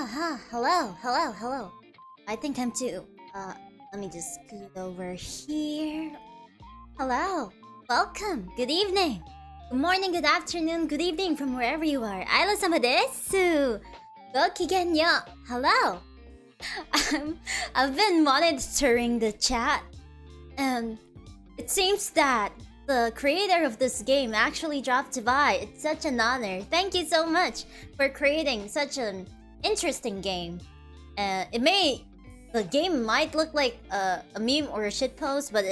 Hello. I think I'm too. Let me just scoot over here. Hello. Welcome. Good evening. Good morning, good afternoon, good evening from wherever you are. Isla-sama desu. Goきげんよう. Hello. I've been monitoring the chat, and it seems that the creator of this game actually dropped by. It's such an honor. Thank you so much for creating such an interesting game. The game might look like a meme or a shitpost, but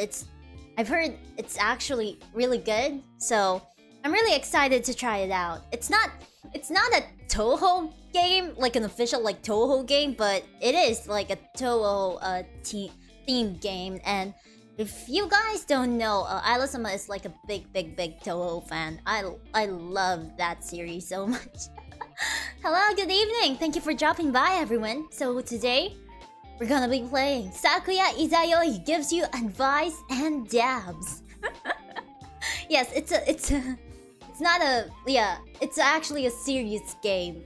I've heard it's actually really good. So I'm really excited to try it out. It's not a Toho game, like an official like Toho game, but it is like a Toho themed game. And if you guys don't know, Isla-sama is like a big Toho fan. I love that series so much. Hello, good evening. Thank you for dropping by, everyone. So today we're gonna be playing Sakuya Izayoi gives you advice and dabs. Yes, it's actually a serious game.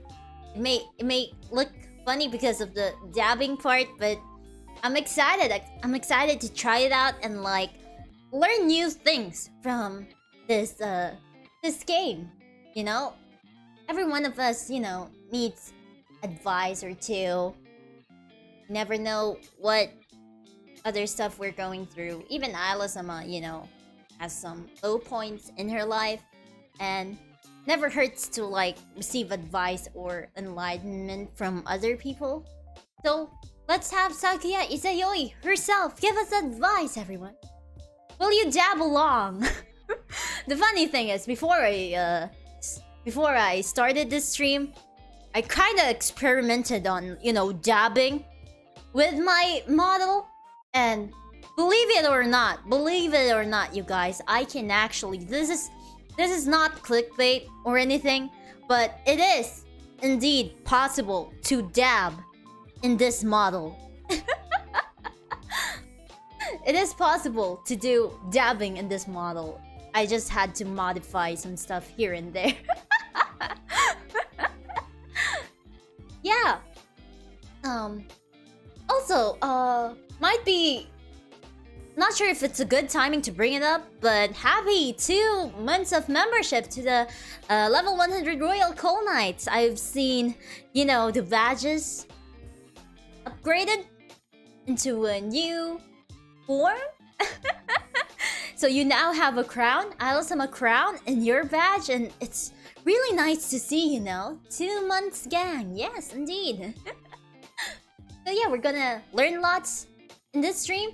It may look funny because of the dabbing part, but I'm excited. I'm excited to try it out and like learn new things from this game. You know, every one of us, needs advice or two. Never know what other stuff we're going through. Even Isla-sama, has some low points in her life, and never hurts to like receive advice or enlightenment from other people. So let's have Sakuya Izayoi herself give us advice, everyone. Will you dab along? The funny thing is, before I started this stream, I kind of experimented on, dabbing with my model, and believe it or not, you guys, I can actually, this is not clickbait or anything, but it is indeed possible to dab in this model. It is possible to do dabbing in this model. I just had to modify some stuff here and there. Yeah. Also, might be not sure if it's a good timing to bring it up, but happy 2 months of membership to the level 100 Royal Coleknights. I've seen, the badges upgraded into a new form. So you now have a crown, Isla-sama crown, in your badge, and it's really nice to see, 2 months gang. Yes, indeed. So yeah, we're gonna learn lots in this stream,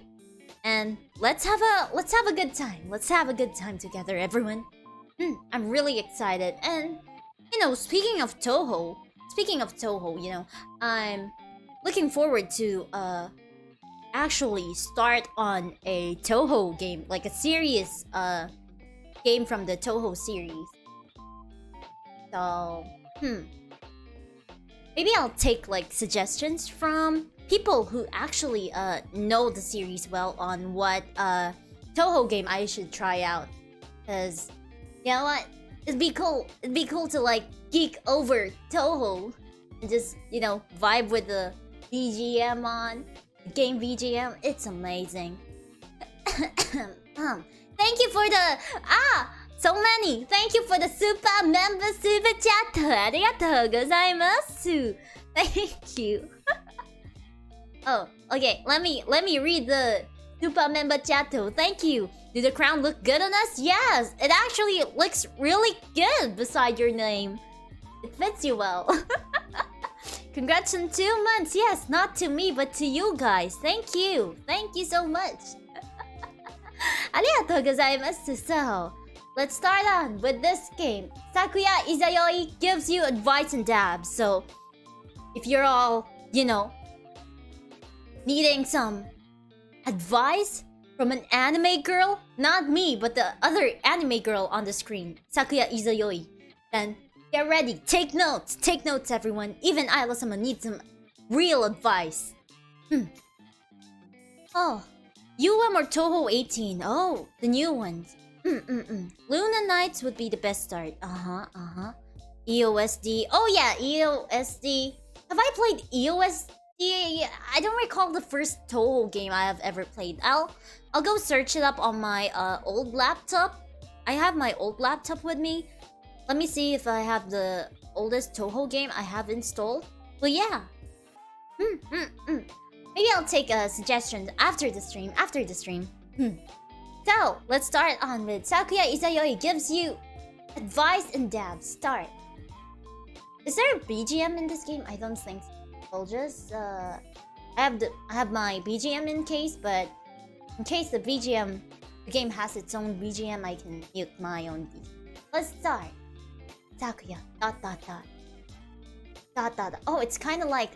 and let's have a good time. Let's have a good time together, everyone. I'm really excited, and speaking of Toho, I'm looking forward to actually start on a Toho game, like a serious game from the Toho series. So, maybe I'll take like suggestions from people who actually know the series well on what Toho game I should try out. Cause you know what? It'd be cool to like geek over Toho and just, vibe with the BGM on the game BGM. It's amazing. Thank you for the so many. Thank you for the super member super chat. ありがとうございます. Thank you. Oh, okay. Let me read the super member chat. Thank you. Do the crown look good on us? Yes, it actually looks really good beside your name. It fits you well. Congrats on 2 months. Yes, not to me, but to you guys. Thank you. Thank you so much. ありがとうございます. So, let's start on with this game. Sakuya Izayoi gives you advice and dabs. So, if you're all, needing some advice from an anime girl, not me, but the other anime girl on the screen, Sakuya Izayoi, then get ready. Take notes, everyone. Even Isla-sama needs some real advice. Oh, UM or Toho 18. Oh, the new ones. Luna Nights would be the best start. EOSD. Oh yeah, EOSD. Have I played EOS? Yeah, I don't recall the first Toho game I have ever played. I'll go search it up on my old laptop. I have my old laptop with me. Let me see if I have the oldest Toho game I have installed. But yeah. Maybe I'll take a suggestion after the stream. So, let's start on with Sakuya Izayoi gives you advice and dabs. Start. Is there a BGM in this game? I don't think so. I'll just I have my BGM in case, but in case the game has its own BGM, I can mute my own BGM. Let's start. Sakuya. ... Oh, it's kind of like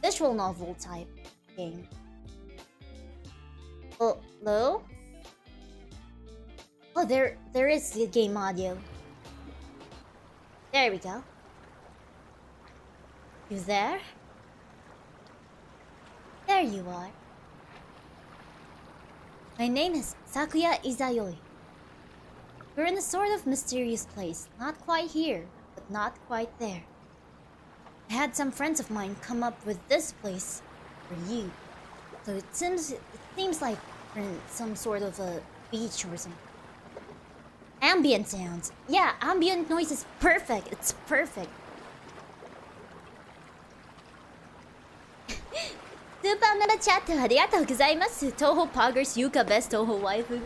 visual novel type game. Hello? Oh, there is the game audio. There we go. You there? There you are. My name is Sakuya Izayoi. We're in a sort of mysterious place. Not quite here, but not quite there. I had some friends of mine come up with this place for you. So it seems like we're in some sort of a beach or something. Ambient sounds. Yeah, ambient noise is perfect. It's perfect. Super Meta Chat, arigatou gozaimasu. Toho Poggers Yuka best Toho waifu.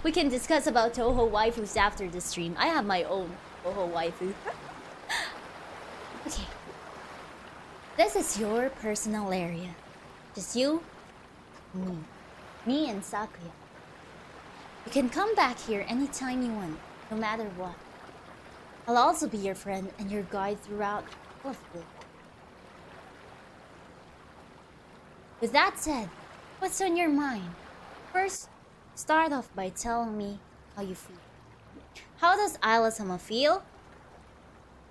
We can discuss about Toho waifus after the stream. I have my own Toho waifu. Okay. This is your personal area. Just you, me and Sakuya. You can come back here anytime you want, no matter what. I'll also be your friend and your guide throughout all of this. With that said, what's on your mind? First, start off by telling me how you feel. How does Isla-sama feel?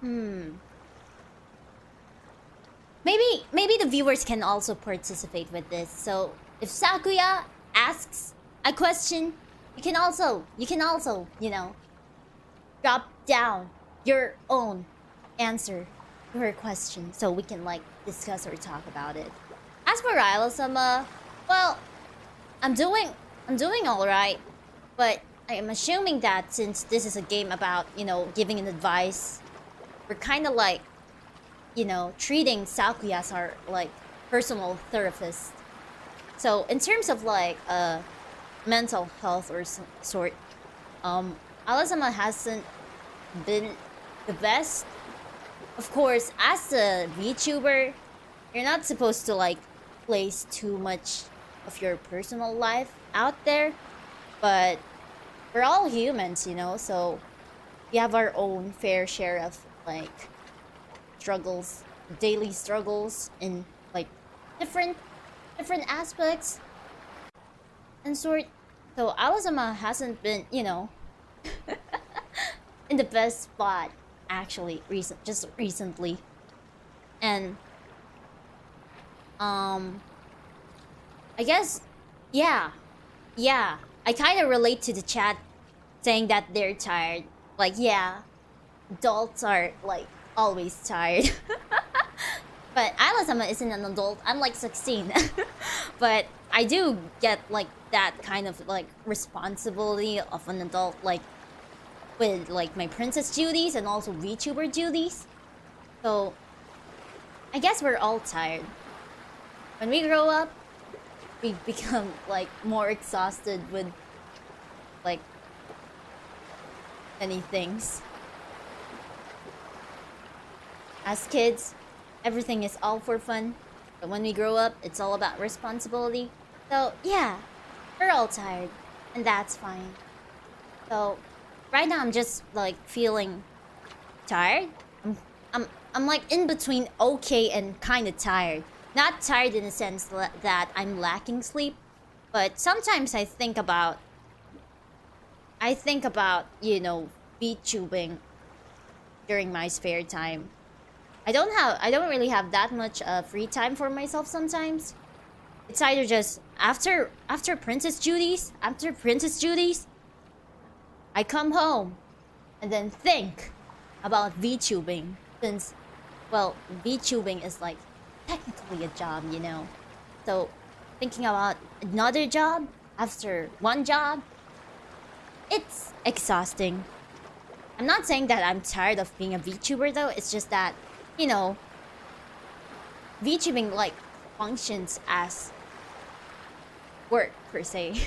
Maybe the viewers can also participate with this. So if Sakuya asks a question, you can also, you know, drop down your own answer to her question so we can like discuss or talk about it. As for Isla-sama, well, I'm doing alright, but I'm assuming that since this is a game about, you know, giving an advice, we're kind of like, you know, treating Sakuya as our like personal therapist. So in terms of like mental health or some sort, Isla-sama hasn't been the best. Of course, as a VTuber, you're not supposed to like place too much of your personal life out there, but we're all humans, you know, so we have our own fair share of like struggles, daily struggles in like different aspects and sort. So Isla-sama hasn't been, you know, in the best spot actually just recently. And I guess yeah, I kind of relate to the chat saying that they're tired. Like, yeah, adults are like always tired. But Isla-sama isn't an adult. I'm like 16. But I do get like that kind of like responsibility of an adult, like with like my princess duties and also VTuber duties. So I guess we're all tired. When we grow up, we become like more exhausted with like many things. As kids, everything is all for fun, but when we grow up, it's all about responsibility. So yeah, we're all tired, and that's fine. So right now I'm just like feeling tired. I'm like in between okay and kind of tired. Not tired in the sense that I'm lacking sleep, but sometimes I think about, you know, VTubing during my spare time. I don't really have that much free time for myself sometimes. It's either just after princess duties, I come home and then think about VTubing since, well, VTubing is like technically a job, you know. So thinking about another job after one job, it's exhausting. I'm not saying that I'm tired of being a VTuber though, it's just that, you know, VTubing like functions as work per se.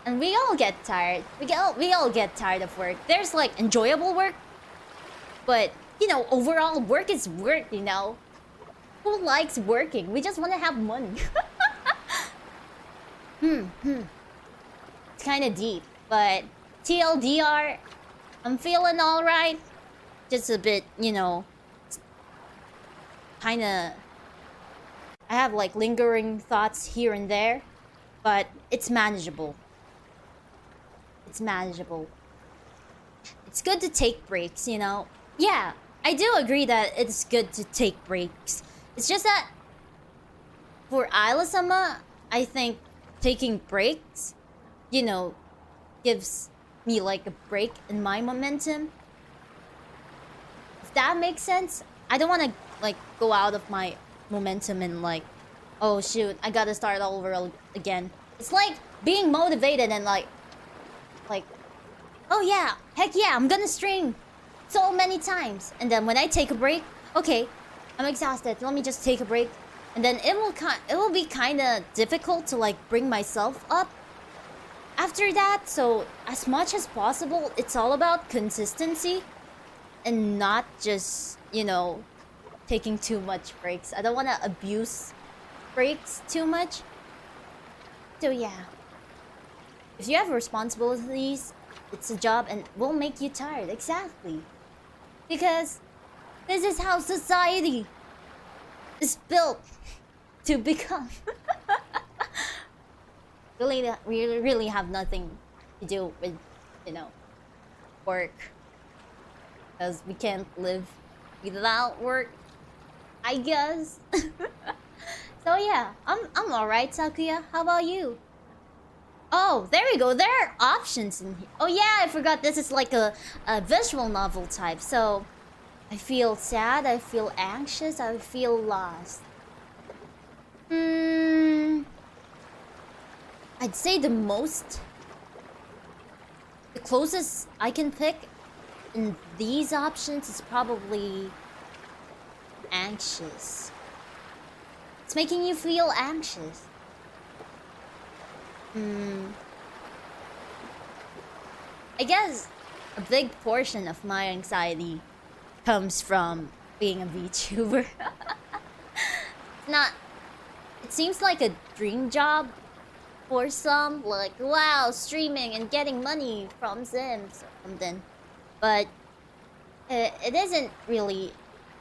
And we all get tired. We all get tired of work. There's like enjoyable work, but you know, overall work is work, you know. Who likes working? We just want to have money. It's kind of deep, but TLDR, I'm feeling all right. Just a bit, you know, kind of. I have like lingering thoughts here and there, but it's manageable. It's manageable. It's good to take breaks, you know. Yeah, I do agree that it's good to take breaks. It's just that for Isla-sama, I think taking breaks, you know, gives me like a break in my momentum. If that makes sense, I don't want to like go out of my momentum and like, oh shoot, I gotta start all over again. It's like being motivated and like, oh yeah, heck yeah, I'm gonna stream so many times. And then when I take a break, okay, I'm exhausted, let me just take a break. And then it will be kind of difficult to like bring myself up after that. So as much as possible, it's all about consistency and not just, you know, taking too much breaks. I don't want to abuse breaks too much. So yeah, if you have responsibilities, it's a job and will make you tired. Exactly. Because this is how society is built to become. We really have nothing to do with, you know, work. Because we can't live without work, I guess. So yeah, I'm alright, Sakuya. How about you? Oh, there we go. There are options in here. Oh yeah, I forgot this is like a visual novel type. So I feel sad, I feel anxious, I feel lost. I'd say the closest I can pick in these options is probably anxious. It's making you feel anxious. I guess a big portion of my anxiety comes from being a VTuber. It seems like a dream job for some, like wow, streaming and getting money from Sims or something. But it isn't really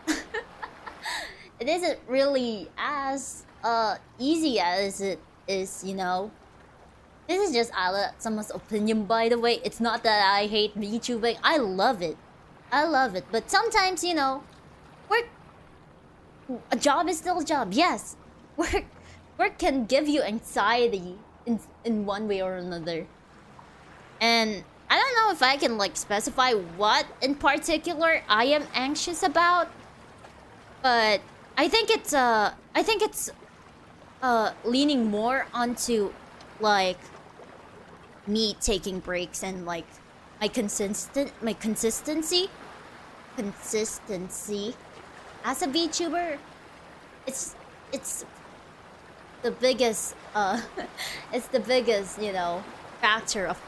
it isn't really as easy as it is, you know. This is just Isla-sama's opinion, by the way. It's not that I hate VTubing. I love it. I love it. But sometimes, you know, a job is still a job. Yes, work can give you anxiety in one way or another. And I don't know if I can like specify what in particular I am anxious about. But I think it's leaning more onto like me taking breaks and like my consistency as a VTuber. It's the biggest it's the biggest, you know, factor of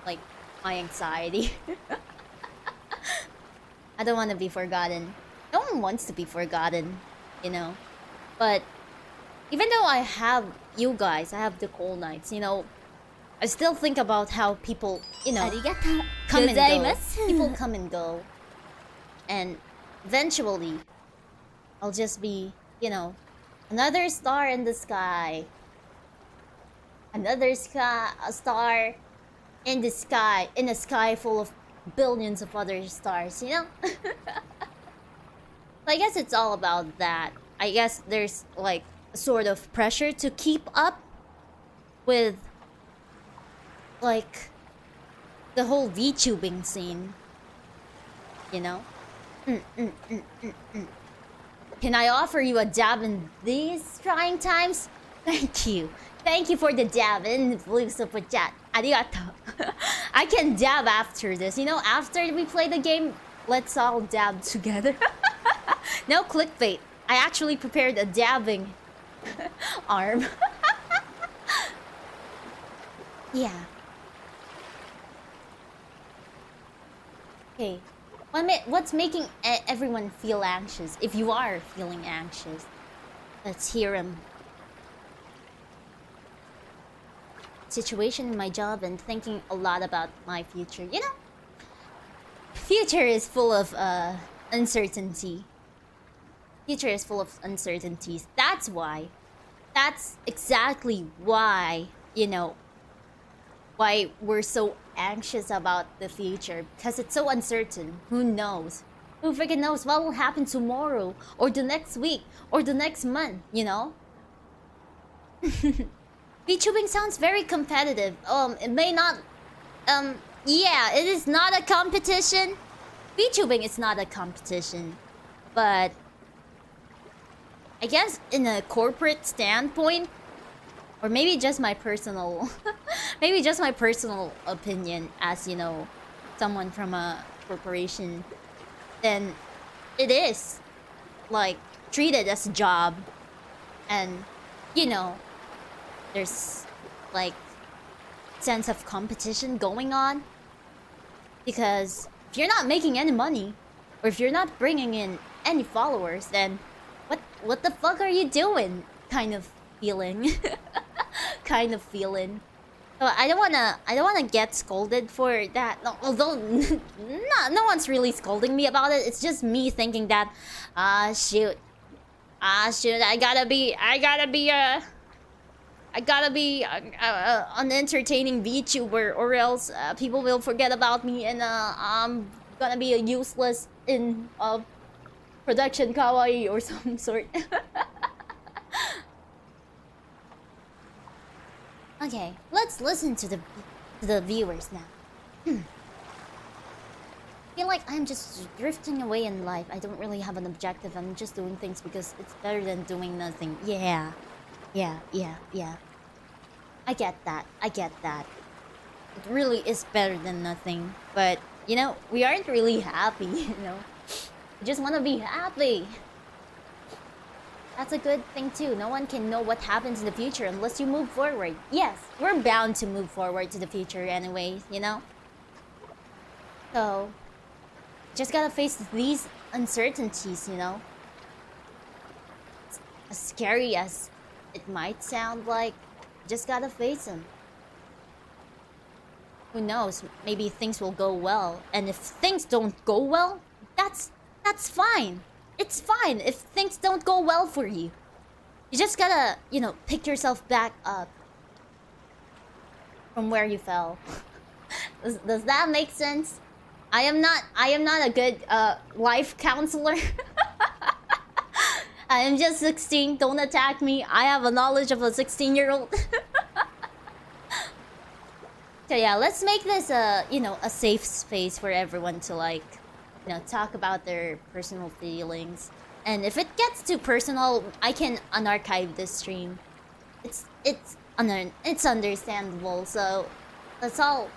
like my anxiety. I don't want to be forgotten. No one wants to be forgotten, you know. But even though I have you guys, I have the Coleknights, you know, I still think about how people, you know, come and go. People come and go. And eventually, I'll just be, you know, another star in the sky. Another star in the sky, in a sky full of billions of other stars, you know? I guess it's all about that. I guess there's like a sort of pressure to keep up with like the whole VTubing scene, you know? Can I offer you a dab in these trying times? Thank you. Thank you for the dab in blue super chat. Arigato. I can dab after this. You know, after we play the game, let's all dab together. No clickbait. I actually prepared a dabbing arm. Yeah. Okay. What's making everyone feel anxious? If you are feeling anxious, let's hear him. Situation in my job and thinking a lot about my future. You know, future is full of uncertainty. Future is full of uncertainties. That's why. That's exactly why, you know, why we're so anxious about the future. Because it's so uncertain. Who knows? Who freaking knows what will happen tomorrow? Or the next week? Or the next month, you know? VTubing sounds very competitive. It may not... yeah, it is not a competition. VTubing is not a competition. But... I guess in a corporate standpoint, or maybe just my personal, maybe just my personal opinion as, you know, someone from a corporation, then it is, like, treated as a job. And, you know, there's, like, sense of competition going on. Because if you're not making any money, or if you're not bringing in any followers, then what the fuck are you doing? Kind of feeling. Kind of feeling. So I don't wanna get scolded for that. No, although no one's really scolding me about it. It's just me thinking that shoot, I gotta be an entertaining VTuber, or else people will forget about me, and I'm gonna be a useless in production kawaii or some sort. Okay, let's listen to the viewers now. I feel like I'm just drifting away in life. I don't really have an objective. I'm just doing things because it's better than doing nothing. Yeah. I get that. It really is better than nothing. But, you know, we aren't really happy, you know. We just want to be happy. That's a good thing too. No one can know what happens in the future unless you move forward. Yes, we're bound to move forward to the future anyway, you know? So, just gotta face these uncertainties, you know? As scary as it might sound like, just gotta face them. Who knows, maybe things will go well. And if things don't go well, that's fine. It's fine if things don't go well for you. You just gotta, you know, pick yourself back up from where you fell. Does that make sense? I am not a good life counselor. I am just 16. Don't attack me. I have a knowledge of a 16-year-old. So yeah, let's make this a, you know, a safe space for everyone to, like, you know, talk about their personal feelings. And if it gets too personal, I can unarchive this stream. It's understandable. So let's all,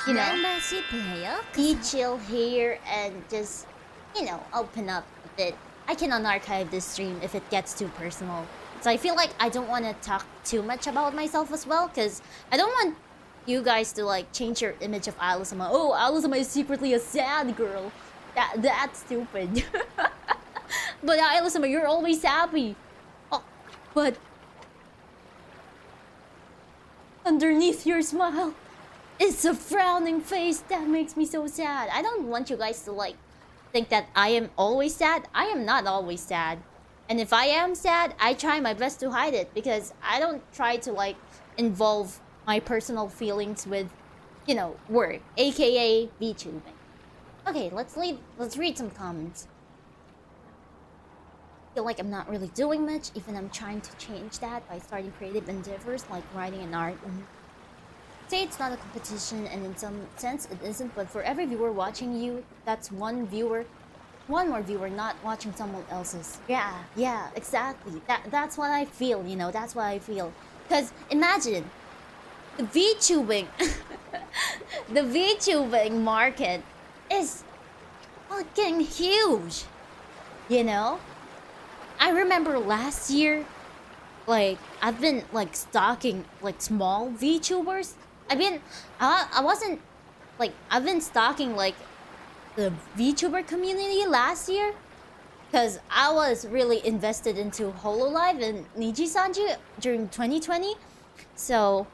you know, be chill here and just, you know, open up a bit. I can unarchive this stream if it gets too personal. So I feel like I don't want to talk too much about myself as well, because I don't want you guys to, like, change your image of Isla-sama. Oh, Isla-sama is secretly a sad girl. That's stupid. But Isla-sama, you're always happy. Oh, but underneath your smile, it's a frowning face that makes me so sad. I don't want you guys to, like, think that I am always sad. I am not always sad. And if I am sad, I try my best to hide it, because I don't try to, like, involve my personal feelings with, you know, work, aka VTubing. Okay, let's read some comments. I feel like I'm not really doing much, even I'm trying to change that by starting creative endeavors like writing and art. Say it's not a competition, and in some sense it isn't, but for every viewer watching you, that's one viewer one more viewer, not watching someone else's. Yeah, exactly. That's what I feel, you know, that's what I feel. Because imagine, the VTubing, the VTubing market is fucking huge, you know? I remember last year, like, I've been, like, stalking, like, small VTubers. I wasn't, like, I've been stalking, like, the VTuber community last year. Because I was really invested into Hololive and Niji-sanji during 2020. So,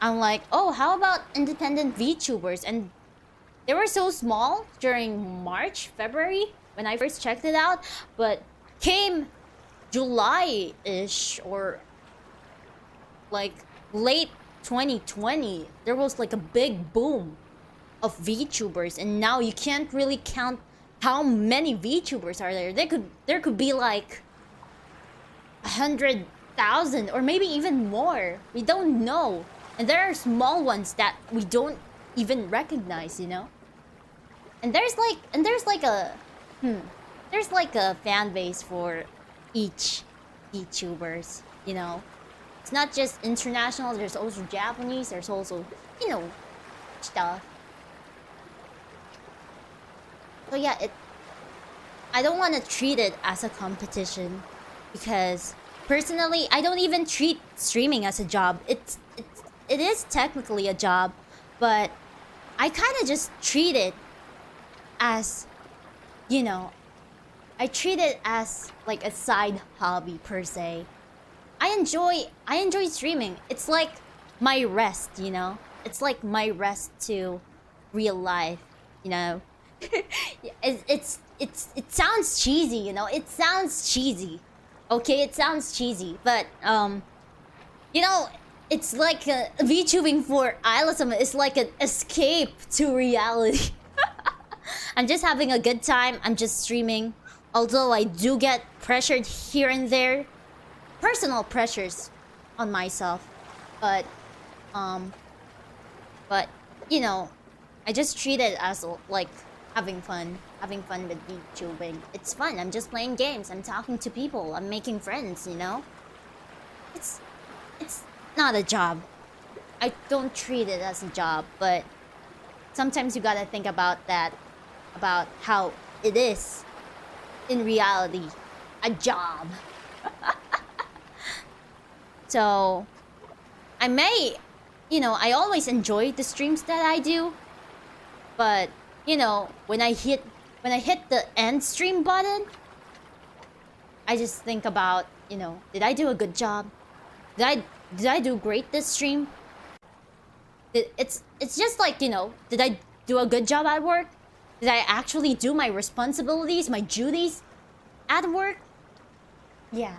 I'm like, oh, how about independent VTubers? And they were so small during March, February, when I first checked it out. But came July-ish, or like late 2020, there was like a big boom of VTubers, and now you can't really count how many VTubers are there. There could be like 100,000 or maybe even more. We don't know. And there are small ones that we don't even recognize, you know? And there's like a fan base for each VTubers, you know? It's not just international, there's also Japanese, there's also, you know, stuff. So yeah, I don't want to treat it as a competition, because personally, I don't even treat streaming as a job. It is technically a job, but I kind of just treat it as, you know, I treat it as like a side hobby per se. I enjoy streaming. It's like my rest, you know? It's like my rest to real life, you know? It sounds cheesy, you know? It sounds cheesy. Okay, it sounds cheesy, but you know, it's like VTubing for Isla-sama is like an escape to reality. I'm just having a good time. I'm just streaming. Although I do get pressured here and there. Personal pressures on myself. But you know, I just treat it as like having fun with VTubing. It's fun. I'm just playing games. I'm talking to people. I'm making friends, you know? It's not a job. I don't treat it as a job, but sometimes you gotta think about that, about how it is in reality a job. So I may, you know, I always enjoy the streams that I do, but you know, when I hit the end stream button, I just think about, you know, did I do a good job? Did I do great this stream? It's just like, you know, did I do a good job at work? Did I actually do my responsibilities, my duties at work? Yeah,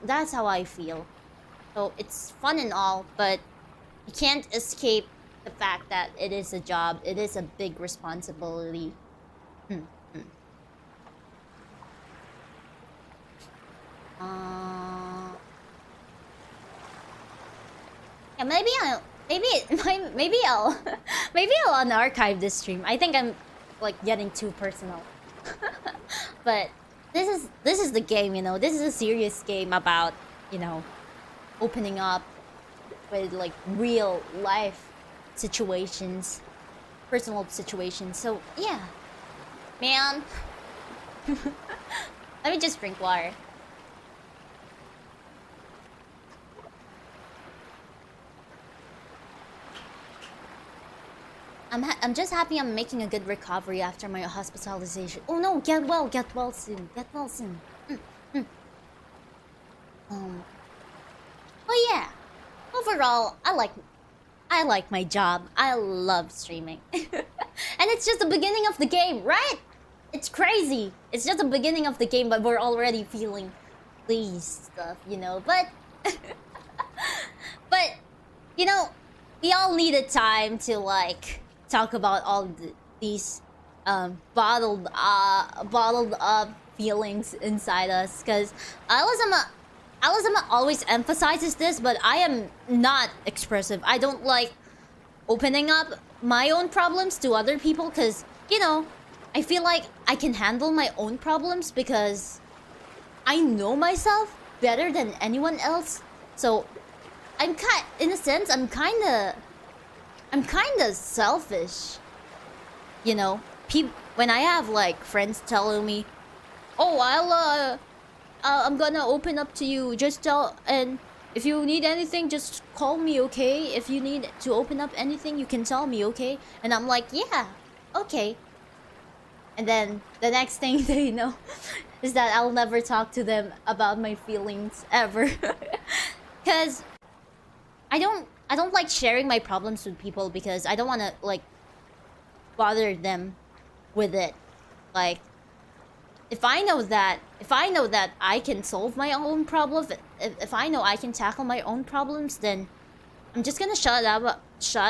that's how I feel. So it's fun and all, but you can't escape the fact that it is a job. It is a big responsibility. Yeah, maybe I'll unarchive this stream. I think I'm like getting too personal. But this is the game, you know. This is a serious game about, you know, opening up with like real life situations, personal situations. So yeah, man. Let me just drink water. I'm just happy I'm making a good recovery after my hospitalization. Oh no, get well soon. Get well soon. But yeah, overall, I like my job. I love streaming. And it's just the beginning of the game, right? It's crazy. It's just the beginning of the game, but we're already feeling pleased stuff, you know. But but you know, we all needed time to like talk about all these bottled up feelings inside us, because Isla-sama always emphasizes this, but I am not expressive. I don't like opening up my own problems to other people, because, you know, I feel like I can handle my own problems because I know myself better than anyone else. So in a sense, I'm kinda selfish. You know, when I have like friends telling me, "Oh, I'm gonna open up to you. Just tell, and if you need anything, just call me, okay? If you need to open up anything, you can tell me, okay?" And I'm like, "Yeah, okay." And then the next thing they know is that I'll never talk to them about my feelings ever. Cause I don't like sharing my problems with people because I don't wanna like bother them with it. Like if I know that I can solve my own problems, if I know I can tackle my own problems, then I'm just gonna shut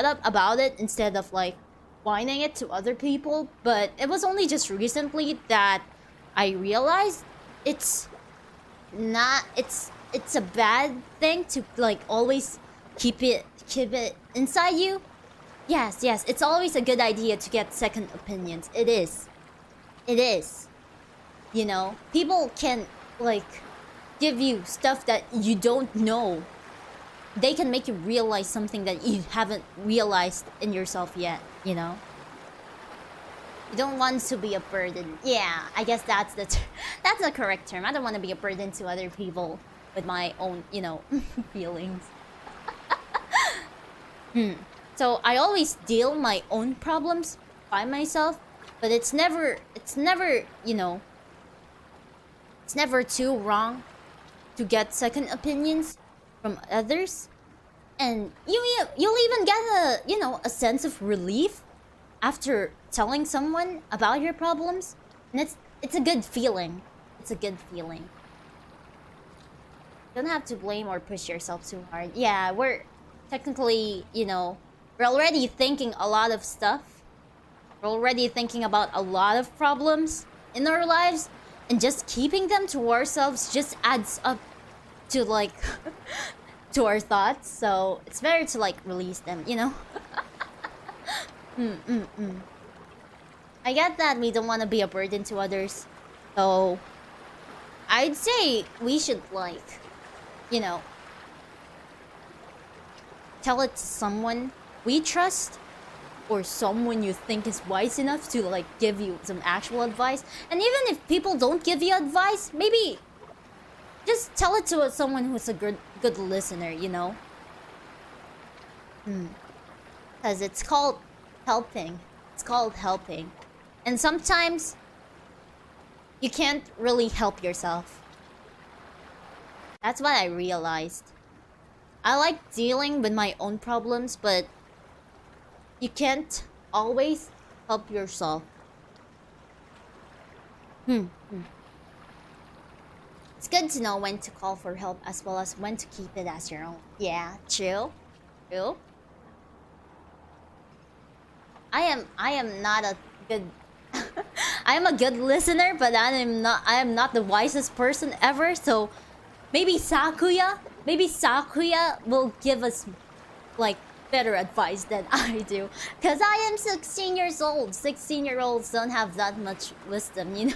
up about it instead of like whining it to other people. But it was only just recently that I realized it's a bad thing to like always keep it inside you. Yes, it's always a good idea to get second opinions. It is. You know, people can like give you stuff that you don't know. They can make you realize something that you haven't realized in yourself yet, you know? You don't want to be a burden. Yeah, I guess that's the correct term. I don't want to be a burden to other people with my own, you know, feelings. So I always deal my own problems by myself, but it's never, you know, it's never too wrong to get second opinions from others, and you'll even get a sense of relief after telling someone about your problems, and it's a good feeling. It's a good feeling. You don't have to blame or push yourself too hard. Yeah, we're technically, you know, we're already thinking a lot of stuff. We're already thinking about a lot of problems in our lives, and just keeping them to ourselves just adds up to like to our thoughts. So it's better to like release them, you know. I get that we don't want to be a burden to others, so I'd say we should like, you know, tell it to someone we trust, or someone you think is wise enough to like give you some actual advice. And even if people don't give you advice, maybe just tell it to someone who's a good listener, you know? Because it's called helping. It's called helping. And sometimes you can't really help yourself. That's what I realized. I like dealing with my own problems, but you can't always help yourself. It's good to know when to call for help as well as when to keep it as your own. Yeah, true. I am not a good I am a good listener, but I am not the wisest person ever. So maybe Sakuya will give us like better advice than I do, because I am 16 years old. 16-year-olds don't have that much wisdom, you know.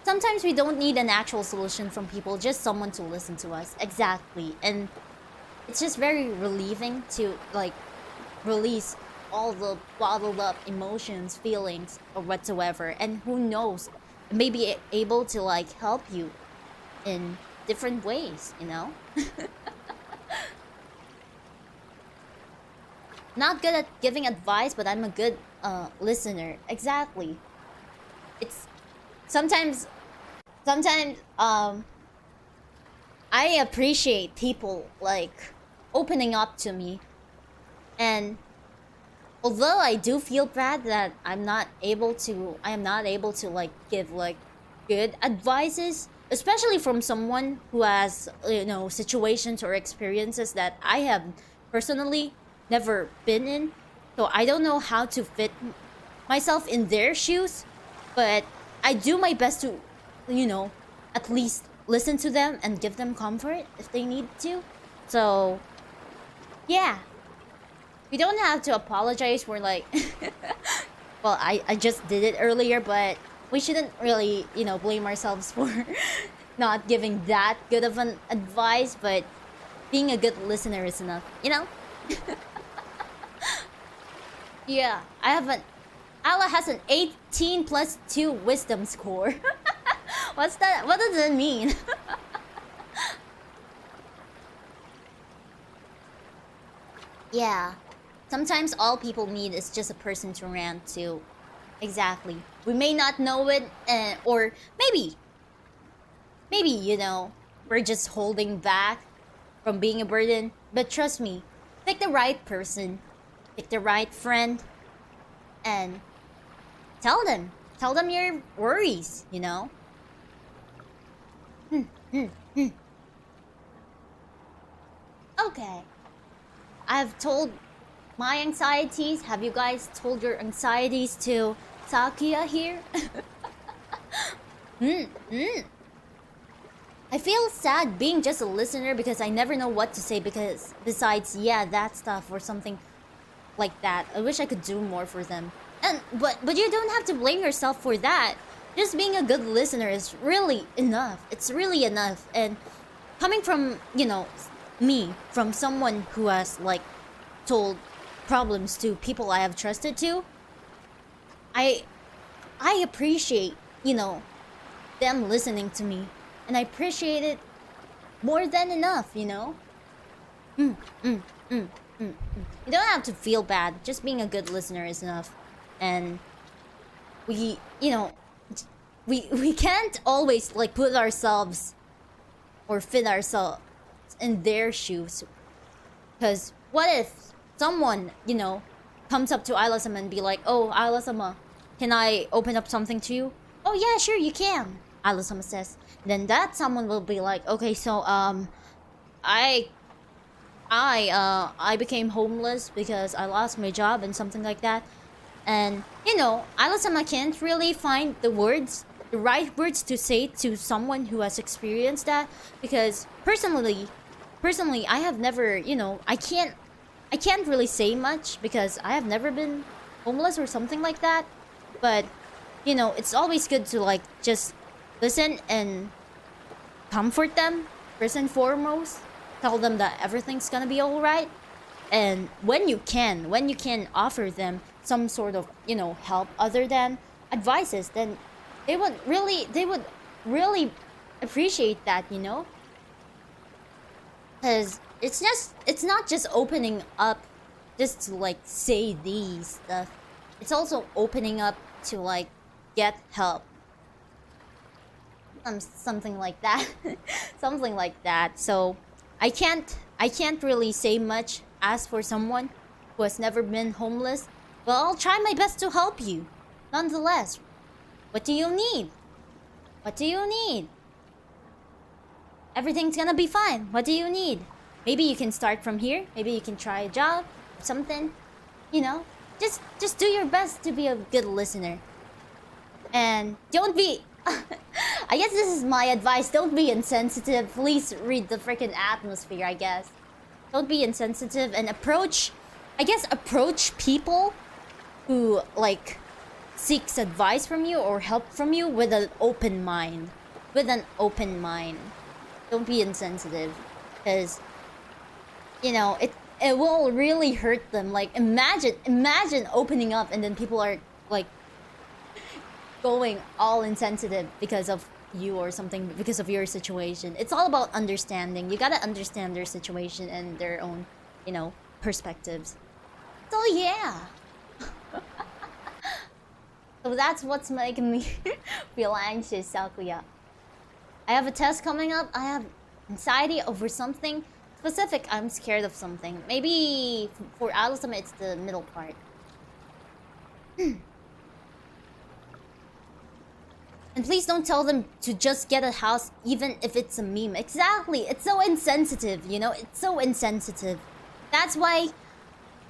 Sometimes we don't need an actual solution from people, just someone to listen to us. Exactly. And it's just very relieving to like release all the bottled up emotions, feelings, or whatsoever. And who knows, maybe able to like help you in different ways, you know. Not good at giving advice, but I'm a good listener. Exactly. It's sometimes I appreciate people like opening up to me, and although I do feel bad that I am not able to like give like good advices, especially from someone who has, you know, situations or experiences that I have personally never been in. So I don't know how to fit myself in their shoes, but I do my best to, you know, at least listen to them and give them comfort if they need to. So yeah, we don't have to apologize for like Well, I just did it earlier, but we shouldn't really, blame ourselves for not giving that good of an advice, but being a good listener is enough, Yeah, Isla has an 18 plus 2 wisdom score. What's that? What does it mean? Yeah. Sometimes all people need is just a person to rant to. Exactly. We may not know it, or maybe, we're just holding back from being a burden. But trust me, pick the right person, pick the right friend, and tell them your worries, Okay. I've told my anxieties. Have you guys told your anxieties to Sakuya here? I feel sad being just a listener because I never know what to say because besides, yeah, that stuff or something like that. I wish I could do more for them. But you don't have to blame yourself for that. Just being a good listener is really enough. It's really enough. And coming from, me, from someone who has told problems to people I have trusted to, I appreciate, them listening to me. And I appreciate it more than enough, You don't have to feel bad. Just being a good listener is enough. And we can't always put ourselves or fit ourselves in their shoes. Because what if someone, comes up to Isla-sama and be like, "Oh, Isla-sama, can I open up something to you?" "Oh yeah, sure, you can," Isla-sama says. Then that someone will be like, "Okay, so I became homeless because I lost my job and something like that." And Isla-sama can't really find the right words to say to someone who has experienced that because personally I have never, I can't really say much because I have never been homeless or something like that. But it's always good to just listen and comfort them first and foremost. Tell them that everything's gonna be all right. And when you can offer them some sort of help other than advices, then they would really appreciate that, because it's not just opening up just to say these stuff. It's also opening up to get help. Something like that. Something like that. So I can't really say much as for someone who has never been homeless. Well, I'll try my best to help you. Nonetheless, what do you need? What do you need? Everything's gonna be fine. What do you need? Maybe you can start from here. Maybe you can try a job, something. Just do your best to be a good listener. And don't be... I guess this is my advice. Don't be insensitive. Please read the freaking atmosphere, I guess. Don't be insensitive and approach people who seeks advice from you or help from you with an open mind. Don't be insensitive, because it will really hurt them. Imagine opening up and then people are going all insensitive because of you or something, because of your situation. It's all about understanding. You gotta understand their situation and their own perspectives. So yeah. So that's what's making me feel anxious, Sakuya. I have a test coming up. I have anxiety over something specific. I'm scared of something. Maybe for Isla-sama, it's the middle part. And please don't tell them to just get a house even if it's a meme. Exactly. It's so insensitive, It's so insensitive. That's why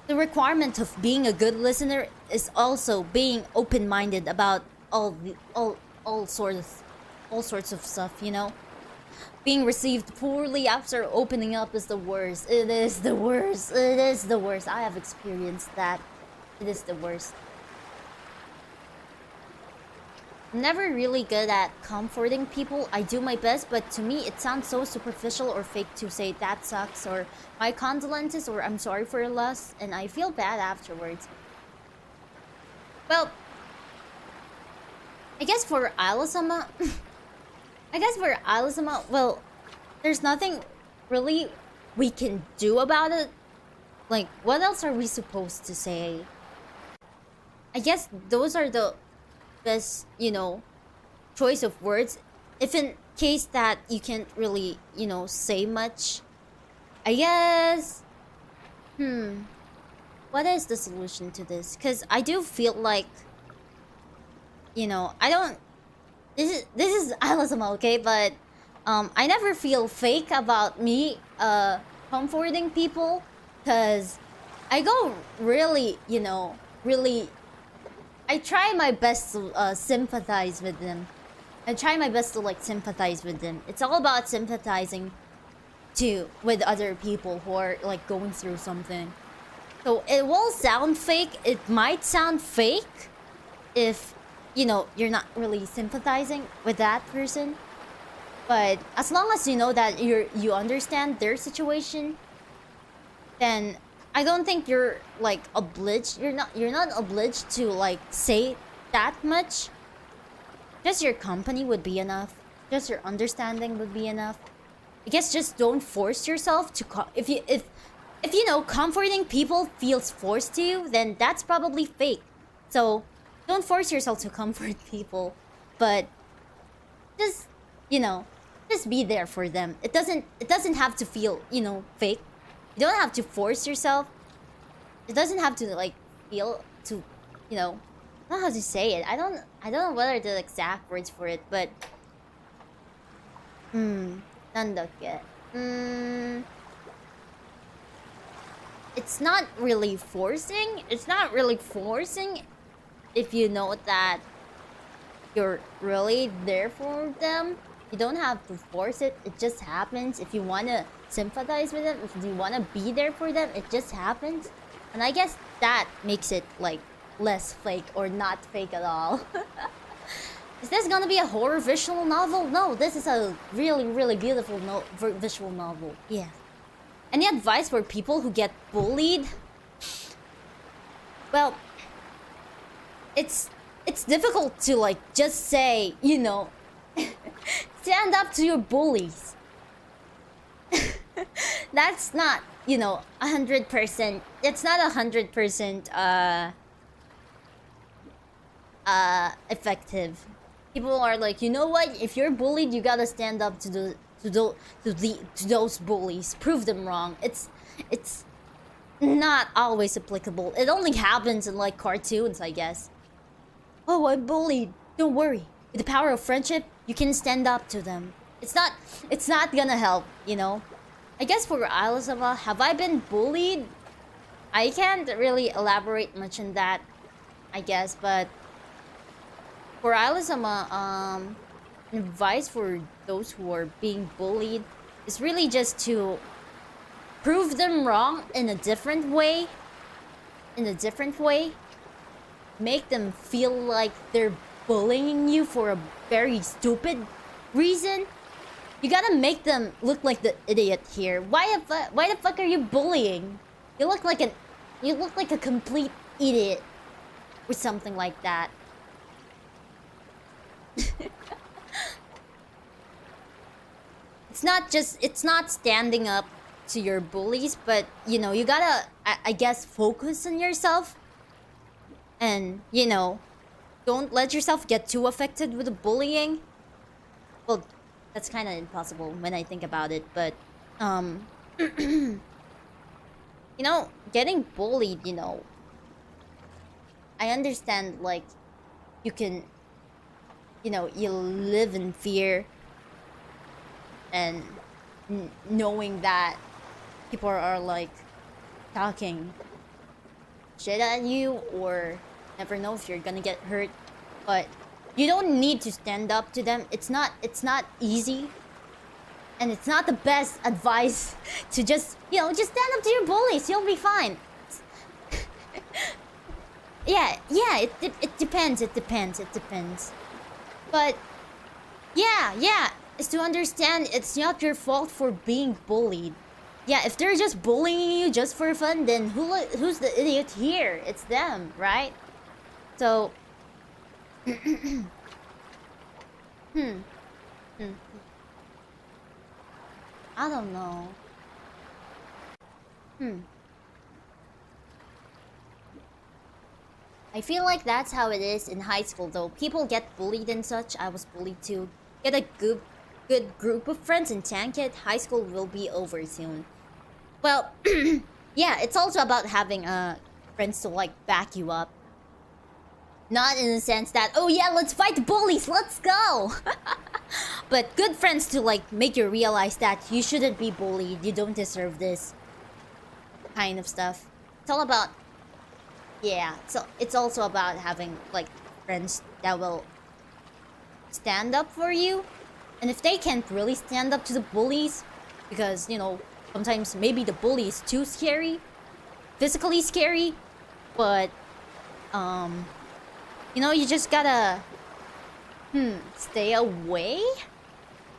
the requirement of being a good listener is also being open-minded about all sorts of stuff, Being received poorly after opening up is the worst. It is the worst. It is the worst. I have experienced that. It is the worst. never really good at comforting people. I do my best, but to me it sounds so superficial or fake to say that sucks or my condolences or I'm sorry for your loss, and I feel bad afterwards. Well, I guess for Isla-sama, well, there's nothing really we can do about it. Like, what else are we supposed to say? I guess those are the best, choice of words. If in case that you can't really, say much. I guess... What is the solution to this? Because I do feel like... I don't... This is Isla-sama, okay? But... I never feel fake about me, comforting people. Because... I go really, really... I try my best to sympathize with them. I try my best to sympathize with them. It's all about sympathizing with other people who are going through something. So it will sound fake. It might sound fake if you're not really sympathizing with that person. But as long as you know that you understand their situation, then I don't think you're obliged. You're not obliged to say that much. Just your company would be enough. Just your understanding would be enough. I guess just don't force yourself to if comforting people feels forced to you, then that's probably fake. So don't force yourself to comfort people, but just just be there for them. It doesn't have to feel fake. You don't have to force yourself. It doesn't have to feel to I don't know how to say it. I don't know what are the exact words for it, but なんだっけ? It's not really forcing. It's not really forcing if you know that you're really there for them. You don't have to force it. It just happens. If you want to sympathize with them, if you want to be there for them, it just happens. And I guess that makes it less fake or not fake at all. Is this gonna be a horror visual novel? No, this is a really, really beautiful visual novel. Yeah. Any advice for people who get bullied? Well, it's difficult to just say, stand up to your bullies. That's not, 100%. It's not 100% effective. People are like, you know what? If you're bullied, you gotta stand up to those bullies. Prove them wrong. It's not always applicable. It only happens in cartoons, I guess. Oh, I'm bullied. Don't worry. With the power of friendship, you can stand up to them. It's not gonna help, I guess for Isla-sama, have I been bullied? I can't really elaborate much on that, I guess, but for Isla-sama, advice for those who are being bullied is really just to prove them wrong in a different way. Make them feel like they're bullying you for a very stupid reason. You gotta make them look like the idiot here. Why the fuck are you bullying? You look like a complete idiot or something like that. It's not standing up to your bullies, but you gotta I guess focus on yourself and don't let yourself get too affected with the bullying. Well, that's kind of impossible when I think about it, but getting bullied, I understand you can you live in fear and knowing that people are talking shit at you or never know if you're gonna get hurt, but you don't need to stand up to them. It's not easy, and it's not the best advice to just stand up to your bullies. You'll be fine. Yeah, it depends. But yeah, is to understand it's not your fault for being bullied. Yeah, if they're just bullying you just for fun, then who's the idiot here? It's them, right? So, I don't know. I feel like that's how it is in high school though. People get bullied and such. I was bullied too. Get a good group of friends and tank it. High school will be over soon. Well, yeah, it's also about having friends to like back you up. Not in the sense that, oh yeah, let's fight the bullies, let's go! But good friends to like make you realize that you shouldn't be bullied, you don't deserve this kind of stuff. It's all about, yeah, so it's also about having like friends that will stand up for you. And if they can't really stand up to the bullies, because, you know, sometimes maybe the bully is too scary, physically scary, but, you know, you just gotta, stay away?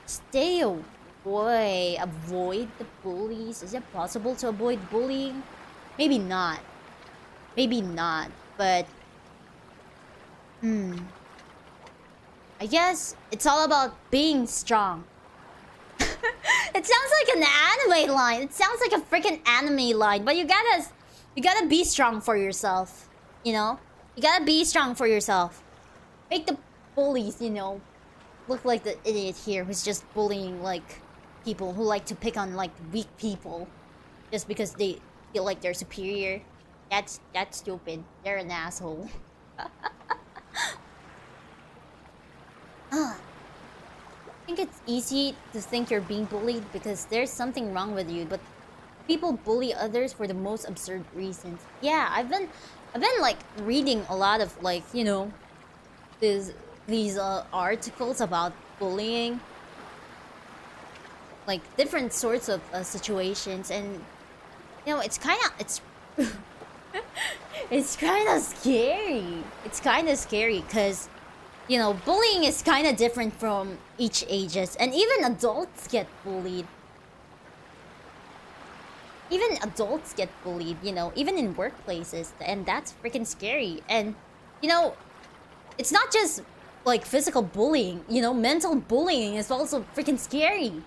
Stay away. Avoid the bullies. Is it possible to avoid bullying? Maybe not. Maybe not, but, I guess it's all about being strong. It sounds like an anime line. It sounds like a freaking anime line, but you gotta be strong for yourself, you know? You gotta be strong for yourself. Make the bullies, you know, look like the idiot here who's just bullying, like, people who like to pick on, like, weak people. Just because they feel like they're superior. That's stupid. They're an asshole. I think it's easy to think you're being bullied because there's something wrong with you, but people bully others for the most absurd reasons. Yeah, I've been like reading a lot of like, you know, these articles about bullying, like different sorts of situations, and you know, it's it's kind of scary. It's kind of scary because, you know, bullying is kind of different from each ages, and even adults get bullied. Even adults get bullied, you know, even in workplaces, and that's freaking scary. And, you know, it's not just like physical bullying, you know, mental bullying is also freaking scary.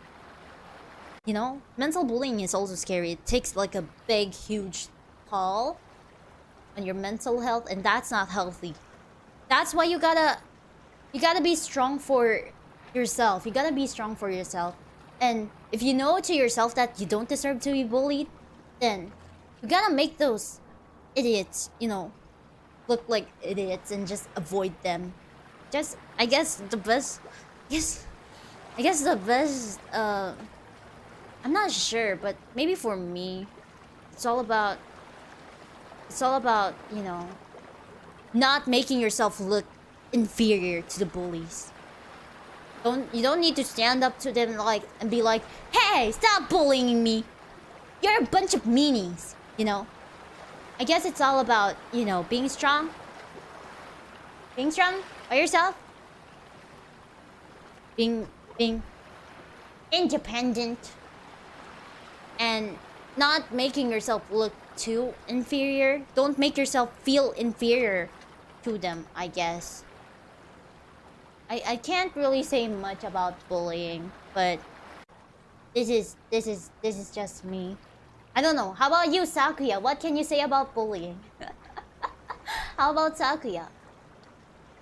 You know, mental bullying is also scary. It takes like a big, huge toll on your mental health, and that's not healthy. That's why you gotta be strong for yourself. You gotta be strong for yourself. And if you know to yourself that you don't deserve to be bullied, then you gotta make those idiots, you know, look like idiots and just avoid them. Just, I guess the best, I'm not sure, but maybe for me, it's all about, you know, not making yourself look inferior to the bullies. You don't need to stand up to them like and be like, "Hey, stop bullying me. You're a bunch of meanies," you know? I guess it's all about, you know, being strong. Being strong by yourself. Being independent. And not making yourself look too inferior. Don't make yourself feel inferior to them, I guess. I can't really say much about bullying, but this is just me. I don't know. How about you, Sakuya? What can you say about bullying? How about Sakuya?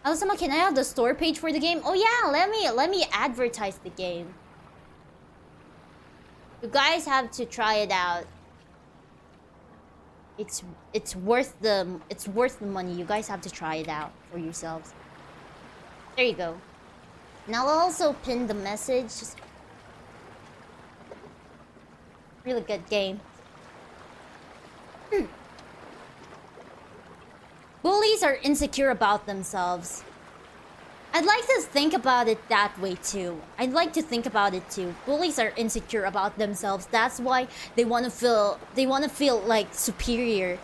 Isla-sama, can I have the store page for the game? Oh yeah, let me advertise the game. You guys have to try it out. It's worth the money. You guys have to try it out for yourselves. There you go. Now I'll also pin the message. Really good game. Bullies are insecure about themselves. I'd like to think about it that way too. I'd like to think about it too. Bullies are insecure about themselves. That's why they want to feel like superior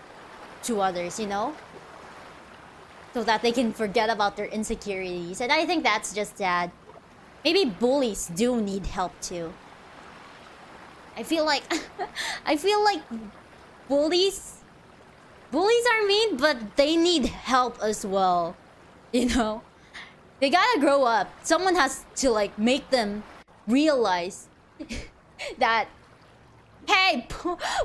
to others, you know? so that they can forget about their insecurities. And I think that's just sad. Maybe bullies do need help too. I feel like bullies are mean, but they need help as well. You know? They gotta grow up. Someone has to like make them realize that hey,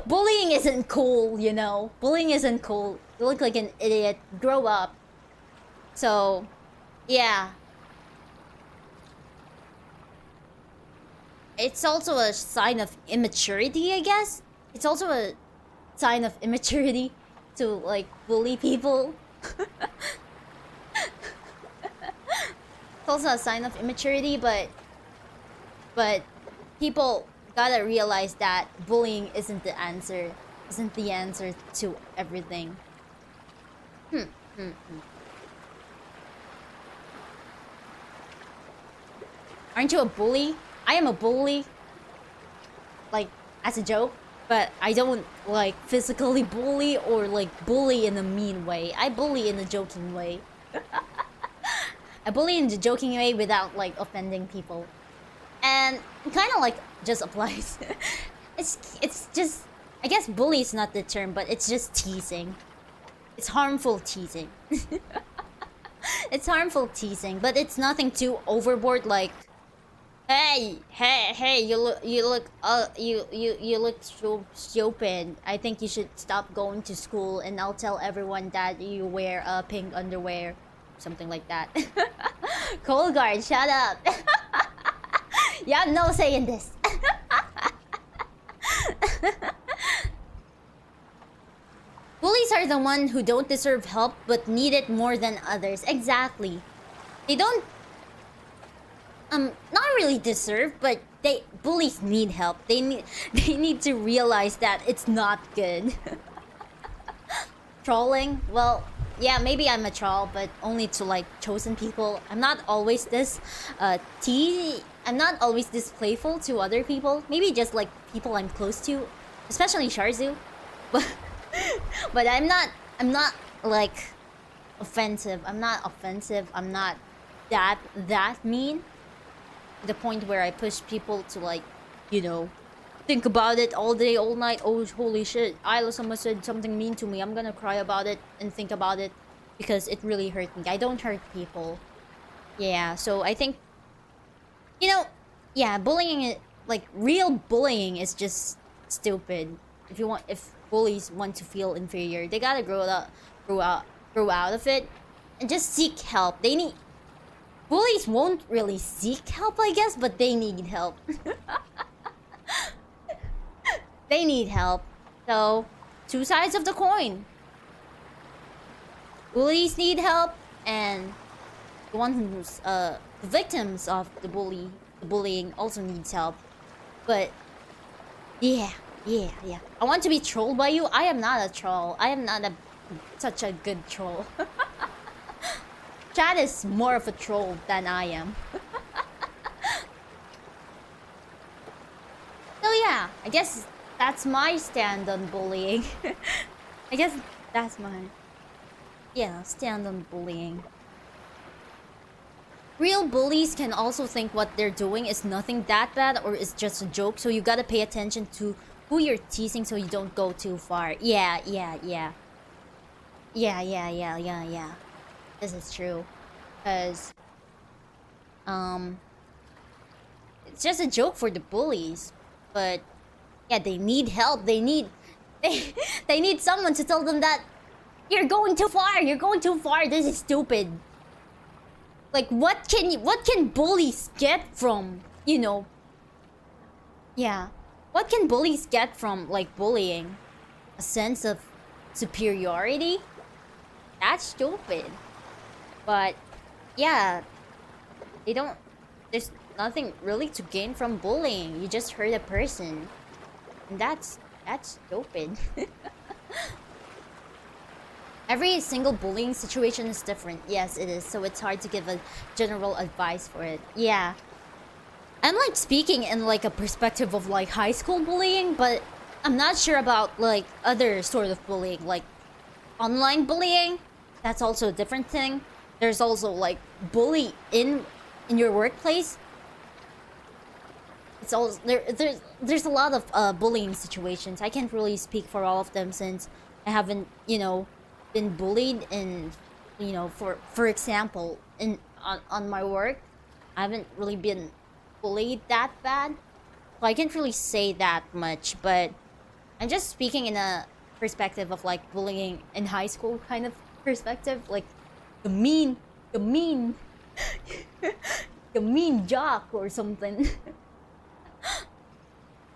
bullying isn't cool, you know? Bullying isn't cool. You look like an idiot. Grow up. So, yeah. It's also a sign of immaturity, I guess. It's also a sign of immaturity to like bully people. It's also a sign of immaturity, but people gotta realize that bullying isn't the answer to everything. Aren't you a bully? I am a bully. Like, as a joke. But I don't, like, physically bully or, like, bully in a mean way. I bully in a joking way. I bully in the joking way without, like, offending people. And it kind of, like, just applies. It's just... I guess bully is not the term, but it's just teasing. It's harmful teasing. It's harmful teasing, but it's nothing too overboard, like... Hey, you look so stupid. I think you should stop going to school and I'll tell everyone that you wear pink underwear. Something like that. Cold guard, shut up. You have no say in this. Bullies are the one who don't deserve help but need it more than others. Exactly. They don't not really deserve, but bullies need help. They need to realize that it's not good. Trolling? Well, yeah, maybe I'm a troll, but only to like chosen people. I'm not always this I'm not always this playful to other people. Maybe just like people I'm close to, especially Sharzu. But I'm not like offensive. I'm not offensive. I'm not that mean. The point where I push people to like, you know, think about it all day, all night. Oh, holy shit, Isla-sama said something mean to me. I'm gonna cry about it and think about it because it really hurt me. I don't hurt people. Yeah, so I think, you know, yeah, bullying, like real bullying is just stupid. If bullies want to feel inferior, they gotta grow out of it and just seek help. Bullies won't really seek help, I guess, but they need help. They need help. So, two sides of the coin. Bullies need help, and the one who's the victims of the bullying also needs help. But yeah. I want to be trolled by you. I am not a troll. I am not such a good troll. Chad is more of a troll than I am. So yeah, I guess that's my stand on bullying. I guess that's my stand on bullying. Real bullies can also think what they're doing is nothing that bad or is just a joke, so you gotta pay attention to who you're teasing so you don't go too far. Yeah. This is true. Because it's just a joke for the bullies. But yeah, they need help. They need someone to tell them that you're going too far. This is stupid. Like what can bullies get from, you know? Yeah. What can bullies get from like bullying? A sense of superiority? That's stupid. But yeah, there's nothing really to gain from bullying. You just hurt a person. And that's stupid. Every single bullying situation is different. Yes, it is. So it's hard to give a general advice for it. Yeah. I'm like speaking in like a perspective of like high school bullying, but I'm not sure about like other sort of bullying, like online bullying. that's also a different thing. There's also like bully in your workplace. It's also there's a lot of bullying situations. I can't really speak for all of them since I haven't, you know, been bullied in, you know, for example, on my work, I haven't really been bullied that bad. So I can't really say that much, but I'm just speaking in a perspective of like bullying in high school kind of perspective, like the mean the mean jock or something.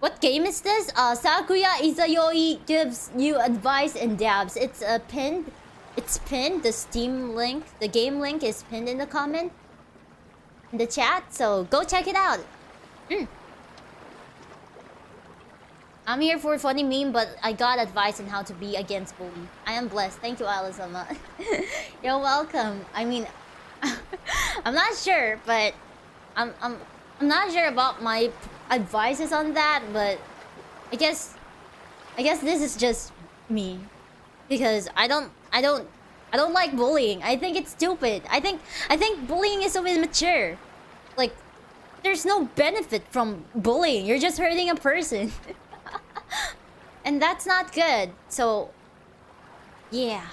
What game is this? Sakuya Izayoi gives you advice and dabs. It's pinned. It's pinned. The Steam link, the game link is pinned in the comment, in the chat. So go check it out. I'm here for a funny meme, but I got advice on how to be against bullying. I am blessed. Thank you, Isla-sama. You're welcome. I mean, I'm not sure, but I'm not sure about my advices on that, but I guess this is just me, because I don't like bullying. I think it's stupid. I think bullying is so immature. Like, there's no benefit from bullying. You're just hurting a person. And that's not good. So yeah.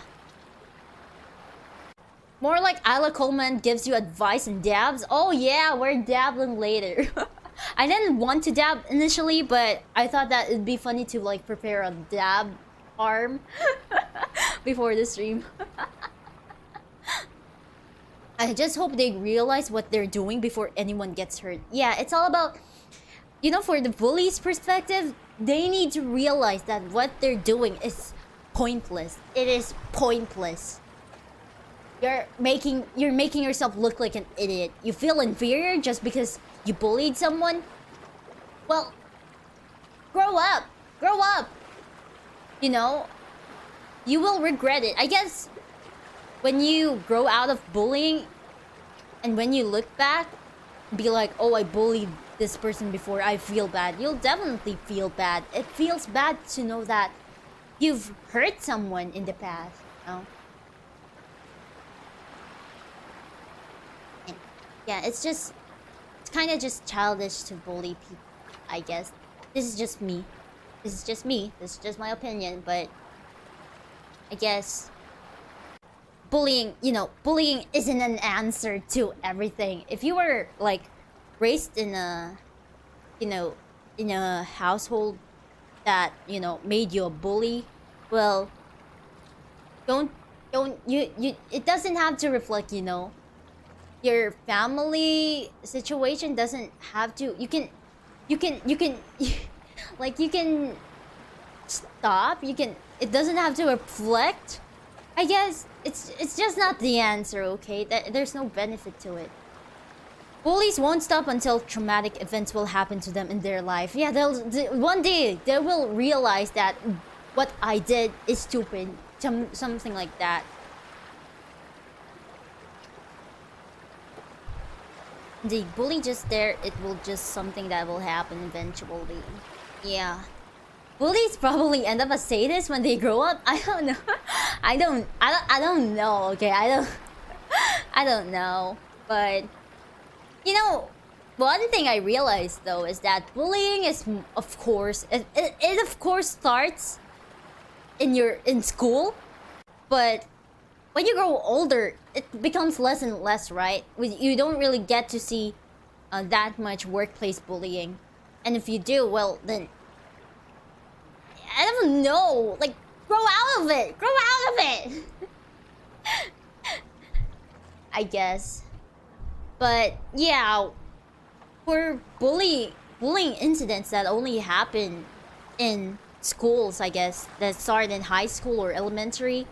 More like Isla Coleman gives you advice and dabs. Oh yeah, we're dabbling later. I didn't want to dab initially, but I thought that it'd be funny to like prepare a dab arm before the stream. I just hope they realize what they're doing before anyone gets hurt. Yeah, it's all about, you know, for the bullies' perspective, they need to realize that what they're doing is pointless. It is pointless. You're making yourself look like an idiot. You feel inferior just because you bullied someone? Well, grow up. Grow up. You know, you will regret it. I guess when you grow out of bullying and when you look back, be like, oh, I bullied this person before, I feel bad. You'll definitely feel bad. It feels bad to know that you've hurt someone in the past, you know? Yeah, it's kind of just childish to bully people, I guess. This is just me. This is just my opinion, but I guess bullying, you know, bullying isn't an answer to everything. If you were like raised in a, you know, in a household that, you know, made you a bully, well, don't you it doesn't have to reflect, you know, your family situation. Doesn't have to. You can like, you can stop. You can, it doesn't have to reflect. I guess it's just not the answer, okay? There's no benefit to it. Bullies won't stop until traumatic events will happen to them in their life. Yeah, one day they will realize that what I did is stupid. Something like that. The bully just there, it will just something that will happen eventually. Yeah. Bullies probably end up as sadists when they grow up. I don't know. I don't know, okay? I don't know. But you know, one thing I realized though is that bullying is, of course, it of course starts in school, but when you grow older, it becomes less and less, right? You don't really get to see that much workplace bullying, and if you do, well then, I don't know, like, grow out of it. Grow out of it. I guess. But yeah, for bullying incidents that only happen in schools, I guess, that start in high school or elementary,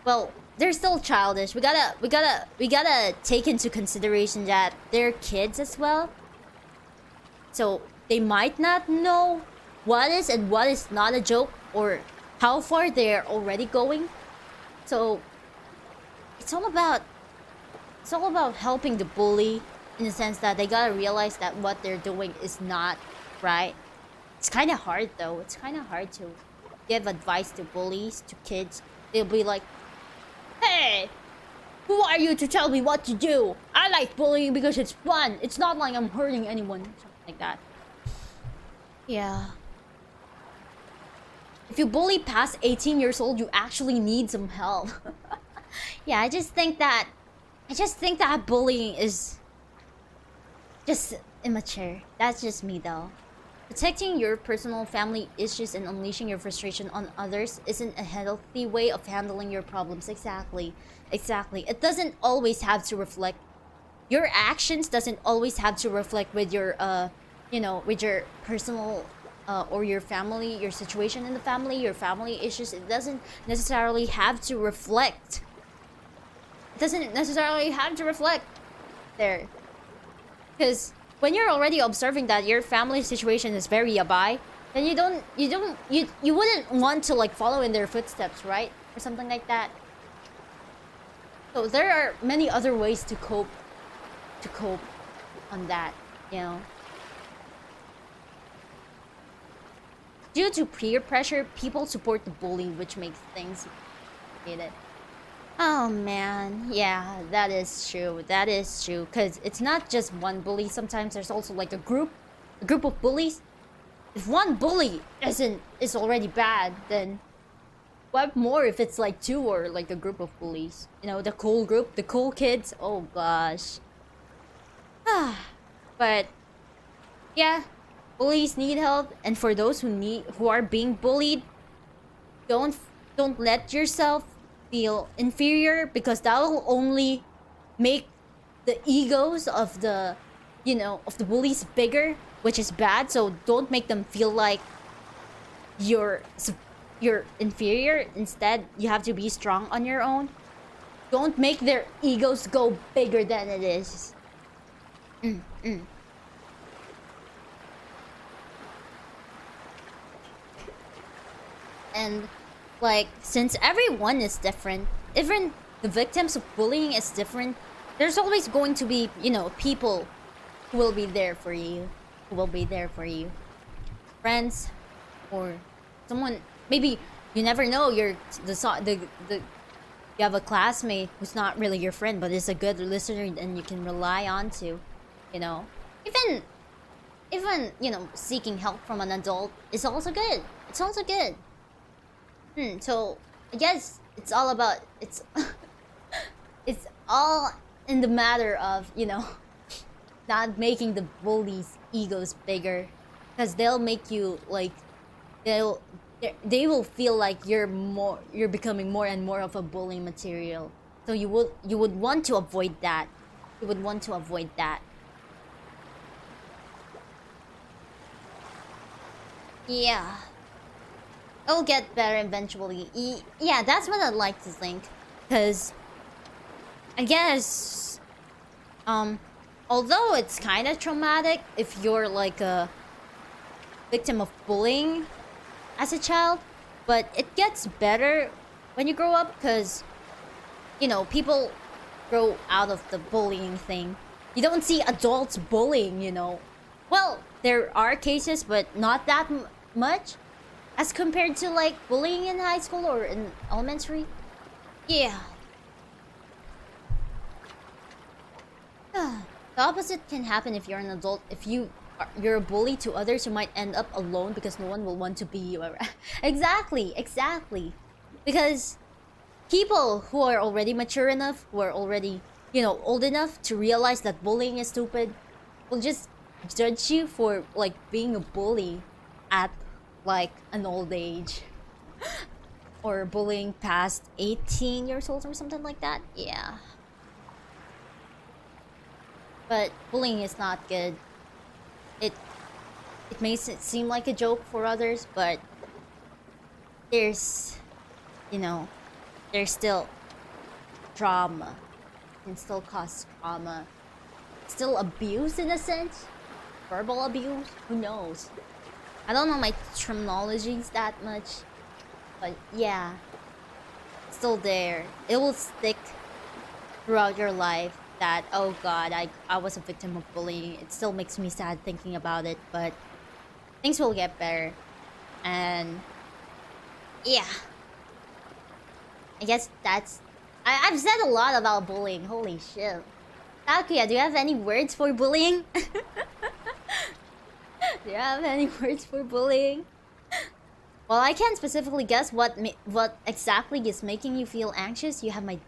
well, they're still childish. We gotta take into consideration that they're kids as well, so they might not know what is and what is not a joke, or how far they're already going. So it's all about helping the bully, in the sense that they gotta realize that what they're doing is not right. It's kind of hard though. It's kind of hard to give advice to bullies, to kids. They'll be like, Hey! Who are you to tell me what to do? I like bullying because it's fun. It's not like I'm hurting anyone. Something like that. Yeah. If you bully past 18 years old, you actually need some help. Yeah, I just think that bullying is just immature. That's just me though. Protecting your personal family issues and unleashing your frustration on others isn't a healthy way of handling your problems. Exactly. It doesn't always have to reflect your actions doesn't always have to reflect with your with your personal or your family, your situation in the family, your family issues. It doesn't necessarily have to reflect. There. Because when you're already observing that your family situation is very yabai, then you wouldn't want to like follow in their footsteps, right? Or something like that. So there are many other ways to cope on that, you know. Due to peer pressure, people support the bully, which makes things complicated. Oh man, yeah, that is true. Because it's not just one bully. Sometimes there's also like a group of bullies. If one bully is already bad, then what more if it's like two or like a group of bullies? You know, the cool group, the cool kids. Oh gosh. But yeah, bullies need help, and for those who are being bullied, don't let yourself feel inferior, because that will only make the egos of the bullies bigger, which is bad. So don't make them feel like you're inferior. Instead, you have to be strong on your own. Don't make their egos go bigger than it is. And like, since everyone is different, even the victims of bullying is different, there's always going to be, people who will be there for you. Friends, or someone, maybe you never know, you have a classmate who's not really your friend but is a good listener and you can rely on to, even seeking help from an adult is also good. So I guess it's all about it's all in the matter of not making the bullies' egos bigger, because they'll make you like they will feel like you're becoming more and more of a bullying material. So you would want to avoid that. Yeah. It'll get better eventually. Yeah, that's what I'd like to think. Because I guess although it's kind of traumatic if you're like a victim of bullying as a child, but it gets better when you grow up, because people grow out of the bullying thing. You don't see adults bullying, Well, there are cases, but not that much as compared to like bullying in high school or in elementary. Yeah. The opposite can happen if you're an adult. If you're a bully to others, you might end up alone because no one will want to be you around. Exactly. Because people who are already mature enough, who are already, old enough to realize that bullying is stupid, will just judge you for like being a bully at like an old age. Or bullying past 18 years old or something like that. Yeah. But bullying is not good. It makes it seem like a joke for others, but there's still trauma. It can still cause trauma. Still abuse in a sense. Verbal abuse. Who knows? I don't know my terminologies that much, but yeah, it's still there. It will stick throughout your life that, oh god, I was a victim of bullying. It still makes me sad thinking about it, but things will get better. And yeah, I guess I've said a lot about bullying. Holy shit. Sakuya, do you have any words for bullying? Do you have any words for bullying? Well, I can't specifically guess what exactly is making you feel anxious. You have my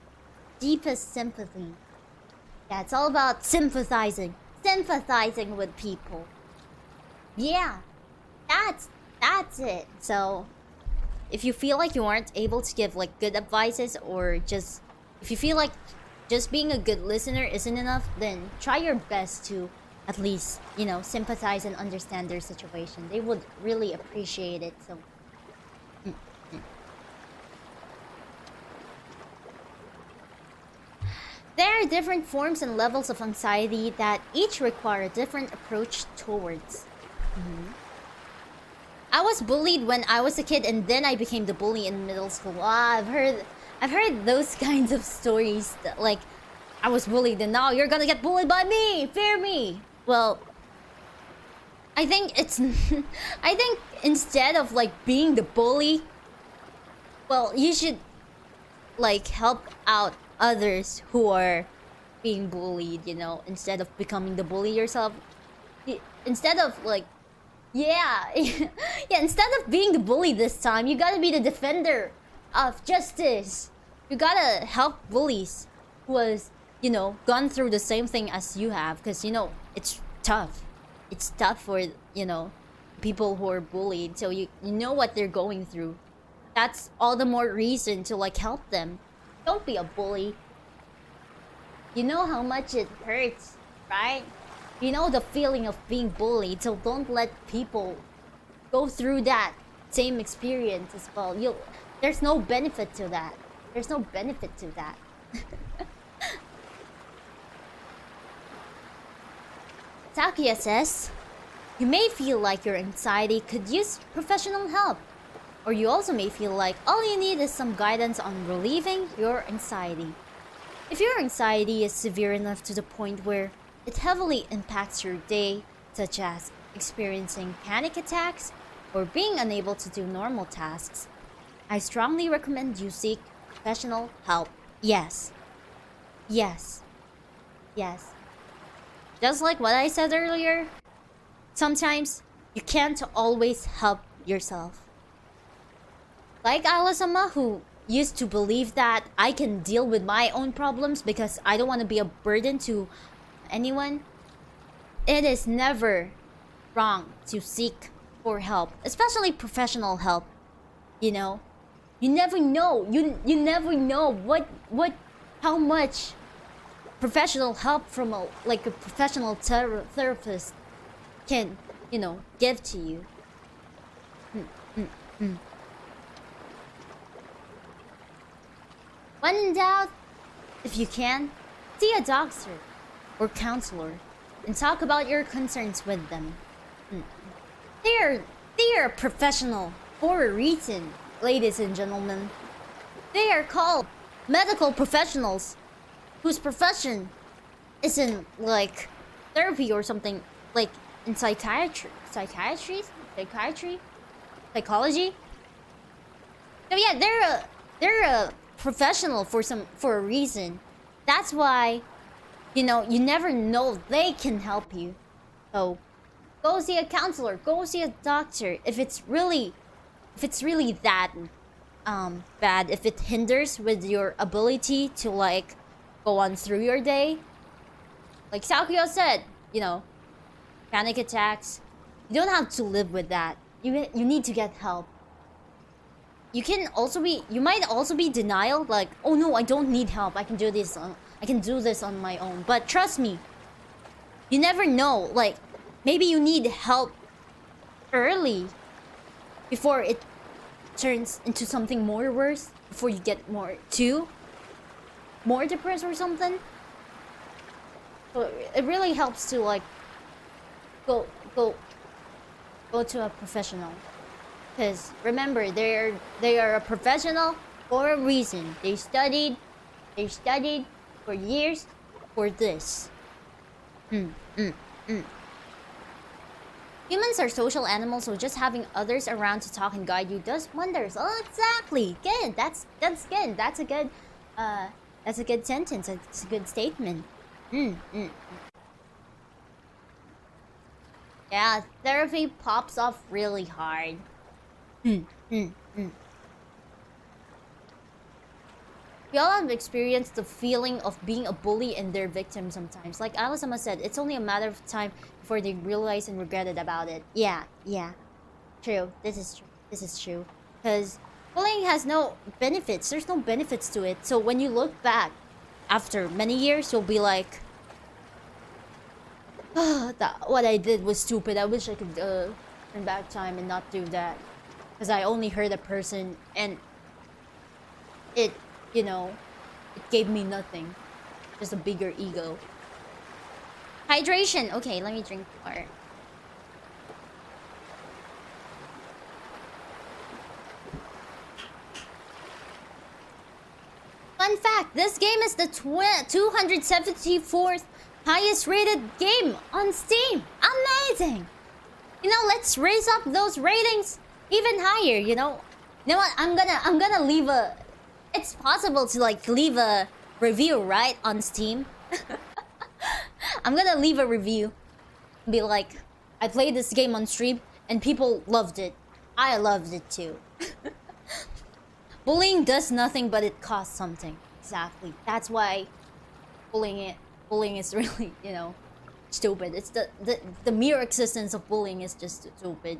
deepest sympathy. Yeah, it's all about sympathizing. Sympathizing with people. Yeah, that's it. So, if you feel like you aren't able to give like good advices, or just if you feel like just being a good listener isn't enough, then try your best to at least, you know, sympathize and understand their situation. They would really appreciate it. So there are different forms and levels of anxiety that each require a different approach towards. I was bullied when I was a kid, and then I became the bully in middle school. I've heard those kinds of stories that, like, I was bullied and now you're gonna get bullied by me. Fear me. Well, I think it's I think instead of like being the bully, well, you should like help out others who are being bullied, you know, instead of becoming the bully yourself. Instead of like, yeah, instead of being the bully this time, you gotta be the defender of justice. You gotta help bullies who has, you know, gone through the same thing as you have, because, you know, it's tough. It's tough for, you know, people who are bullied, so you know what they're going through. That's all the more reason to like help them. Don't be a bully. You know how much it hurts, right? You know the feeling of being bullied, so don't let people go through that same experience as well. There's no benefit to that. There's no benefit to that. Sakuya says, you may feel like your anxiety could use professional help. Or you also may feel like all you need is some guidance on relieving your anxiety. If your anxiety is severe enough to the point where it heavily impacts your day, such as experiencing panic attacks or being unable to do normal tasks, I strongly recommend you seek professional help. Yes. Yes. Yes. Just like what I said earlier, sometimes you can't always help yourself. Like Isla-sama, who used to believe that I can deal with my own problems because I don't want to be a burden to anyone. It is never wrong to seek for help, especially professional help. You know, you never know. You never know how much professional help from a professional therapist can, you know, give to you. When in doubt, if you can, see a doctor or counselor and talk about your concerns with them. They are professional for a reason, ladies and gentlemen. They are called medical professionals whose profession isn't like therapy or something, like in psychiatry, psychology. So yeah, they're a professional for a reason. That's why, you know, you never know they can help you. So go see a counselor, go see a doctor if it's really that bad, if it hinders with your ability to like go on through your day. Like Sakuya said, you know, panic attacks, you don't have to live with that. You need to get help. You might also be denial, like, oh no, I don't need help, I can do this on my own. But trust me, you never know, like, maybe you need help early before it turns into something more worse, before you get more depressed or something. So it really helps to like go to a professional. Because remember, they are a professional for a reason. They studied for years for this. Humans are social animals, so just having others around to talk and guide you does wonders. Oh, exactly. Good. That's good. That's a good That's a good sentence. It's a good statement. Yeah, therapy pops off really hard. We all have experienced the feeling of being a bully and their victim sometimes. Like Isla-sama said, it's only a matter of time before they realize and regretted about it. Yeah. True. This is true. Because bullying has no benefits. There's no benefits to it. So when you look back after many years, you'll be like, what I did was stupid. I wish I could turn back time and not do that. Because I only hurt a person and it, you know, it gave me nothing. Just a bigger ego. Hydration. Okay, let me drink water. Fun fact, this game is the 274th highest rated game on Steam. Amazing! You know, let's raise up those ratings even higher, you know? You know what? I'm gonna leave a... It's possible to like leave a review, right? On Steam. I'm gonna leave a review. Be like, I played this game on stream and people loved it. I loved it too. Bullying does nothing but it costs something. Exactly. That's why bullying is really, you know, stupid. It's the mere existence of bullying is just stupid.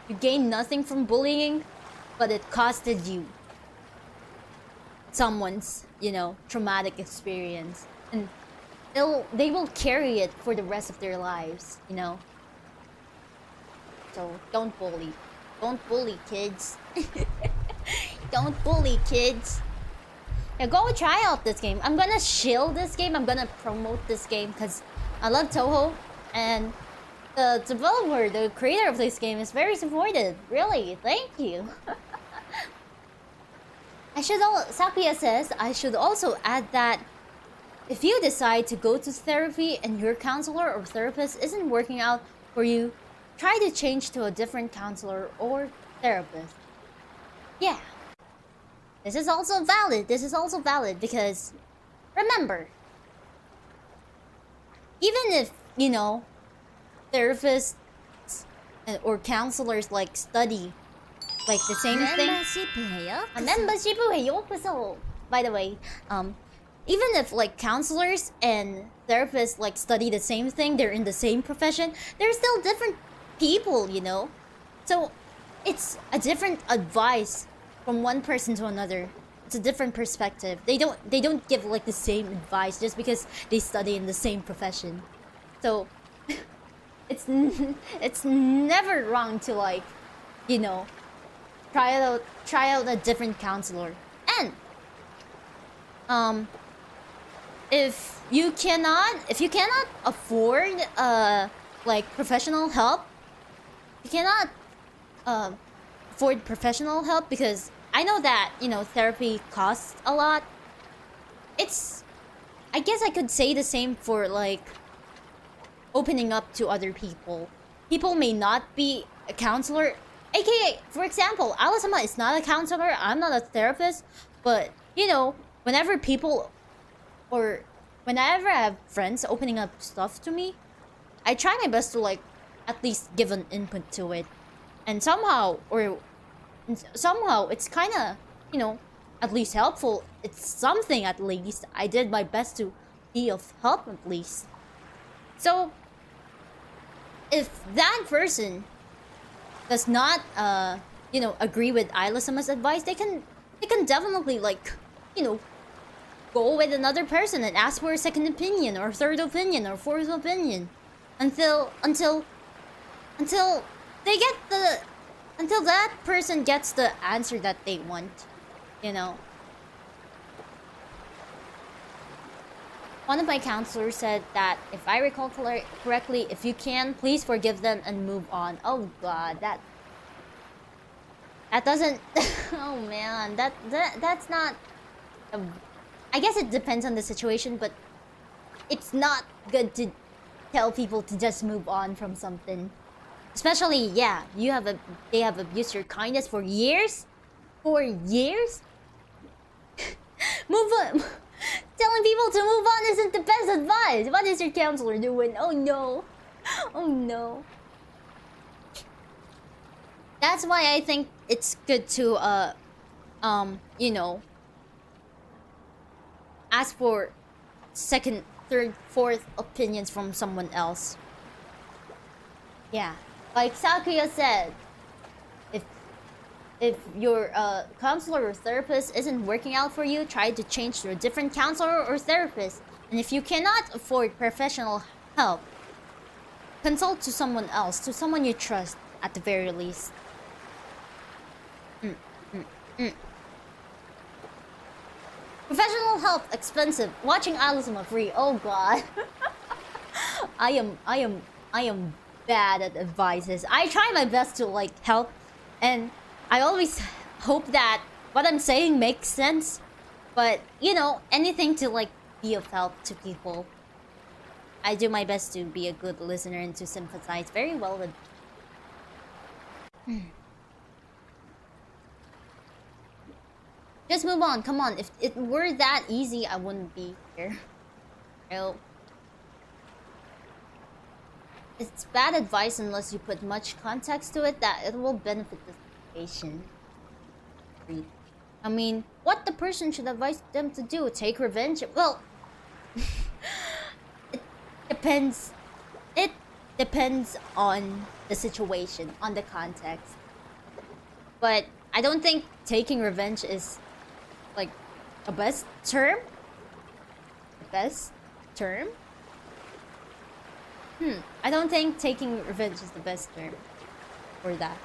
You gain nothing from bullying, but it costed you someone's, you know, traumatic experience. And they will carry it for the rest of their lives, you know? So don't bully. Don't bully, kids. Don't bully, kids. Yeah, go try out this game. I'm gonna shill this game. I'm gonna promote this game because I love Toho. And the developer, the creator of this game is very supportive. Really, thank you. Sakuya says, I should also add that if you decide to go to therapy and your counselor or therapist isn't working out for you, try to change to a different counselor or therapist. Yeah. This is also valid. This is also valid because, remember, even if, you know, therapists or counselors like study like the same thing. By the way, even if like counselors and therapists like study the same thing, they're in the same profession, they're still different people, you know? So it's a different advice from one person to another. It's a different perspective. They don't give like the same advice just because they study in the same profession. So it's never wrong to like, you know, try out a different counselor. And if you cannot afford like professional help, you cannot afford professional help because I know that, you know, therapy costs a lot. I guess I could say the same for like opening up to other people. People may not be a counselor, aka, for example, Isla-sama is not a counselor, I'm not a therapist, but you know, whenever I have friends opening up stuff to me, I try my best to like at least give an input to it. And somehow it's kind of, you know, at least helpful. It's something at least. I did my best to be of help at least. So if that person does not you know, agree with Isla-sama's advice, they can definitely like, you know, go with another person and ask for a second opinion or third opinion or fourth opinion until that person gets the answer that they want, you know. One of my counselors said that if I recall correctly, if you can, please forgive them and move on. Oh god, that doesn't oh man, that's not I guess it depends on the situation, but it's not good to tell people to just move on from something Especially, yeah, they have abused your kindness for years? For years? Move on! Telling people to move on isn't the best advice! What is your counselor doing? Oh no! Oh no. That's why I think it's good to, you know, ask for second, third, fourth opinions from someone else. Yeah. Like Sakuya said, if your counselor or therapist isn't working out for you, try to change to a different counselor or therapist. And if you cannot afford professional help, consult to someone else, to someone you trust at the very least. Professional help expensive. Watching Isla-sama free. Oh god. I am bad at advices. I try my best to like help, and I always hope that what I'm saying makes sense. But you know, anything to like be of help to people. I do my best to be a good listener and to sympathize very well with. Just move on. Come on. If it were that easy, I wouldn't be here. No. It's bad advice unless you put much context to it that it will benefit the situation. I mean, what the person should advise them to do? Take revenge? Well, it depends. It depends on the situation, on the context. But I don't think taking revenge is like a best term. The best term? I don't think taking revenge is the best term for that.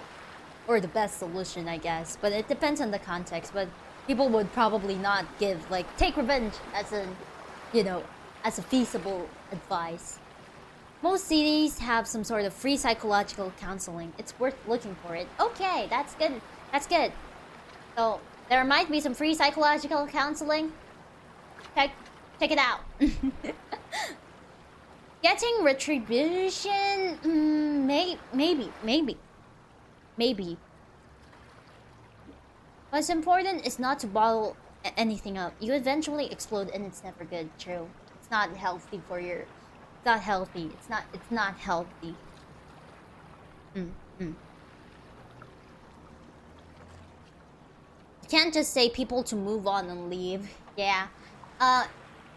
Or the best solution, I guess. But it depends on the context. But people would probably not give, like, take revenge as an, you know, as a feasible advice. Most cities have some sort of free psychological counseling. It's worth looking for it. Okay, that's good. That's good. So, there might be some free psychological counseling. Check it out. Getting retribution? Maybe. What's important is not to bottle anything up. You eventually explode and it's never good. True. It's not healthy for your... It's not healthy. It's not healthy. You can't just say people to move on and leave. Yeah.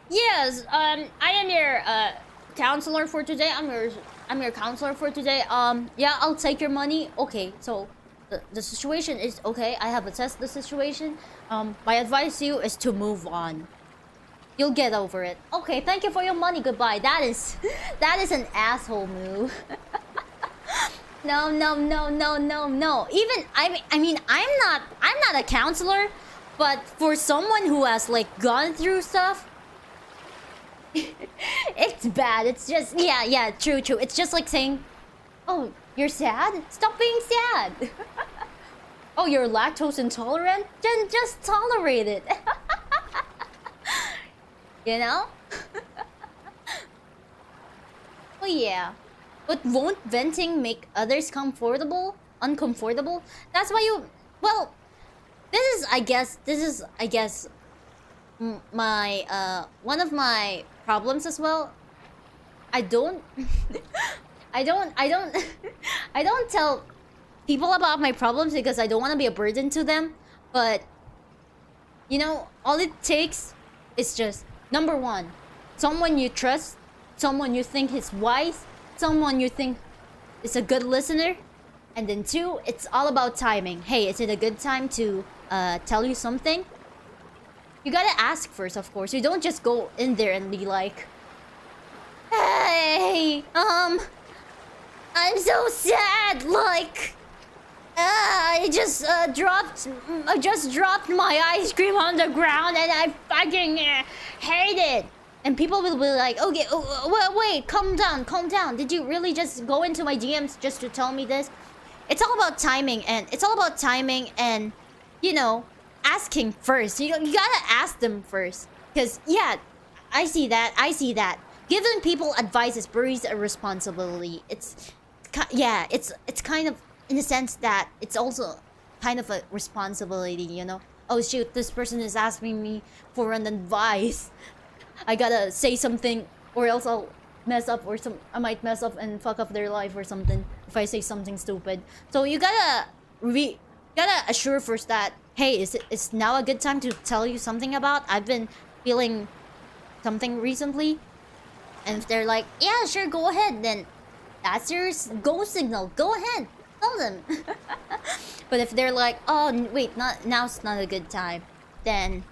Yes, I am your, counselor for today. I'm your counselor for today. Yeah, I'll take your money. Okay, so the situation is okay. I have assessed the situation. My advice to you is to move on. You'll get over it. Okay, thank you for your money. Goodbye. That is an asshole move. No. Even I mean, I'm not a counselor, but for someone who has like gone through stuff, it's bad. It's just yeah, true. It's just like saying, "Oh, you're sad? Stop being sad." Oh, you're lactose intolerant? Then just tolerate it. You know? Oh yeah. But won't venting make others uncomfortable? That's why you... Well, this is, I guess, my, one of my problems as well. I don't tell people about my problems because I don't want to be a burden to them. But, you know, all it takes is just, number one, someone you trust, someone you think is wise, someone you think is a good listener. And then two, it's all about timing. Hey, is it a good time to tell you something? You gotta ask first, of course. You don't just go in there and be like, "Hey, I'm so sad, like, I just dropped my ice cream on the ground and I fucking hate it." And people will be like, "Okay, wait, calm down. Did you really just go into my DMs just to tell me this?" It's all about timing, and you know, asking first. You gotta ask them first, because yeah, I see that. Giving people advice is buries a responsibility. It's yeah, it's kind of in the sense that it's also kind of a responsibility, you know. Oh shoot, this person is asking me for an advice. I gotta say something, or else I'll mess up, or I might mess up and fuck up their life or something if I say something stupid. So you gotta assure first that, hey, is now a good time to tell you something about? I've been feeling something recently. And if they're like, yeah, sure, go ahead, then that's your go signal. Go ahead, tell them. But if they're like, oh, wait, now's not a good time, then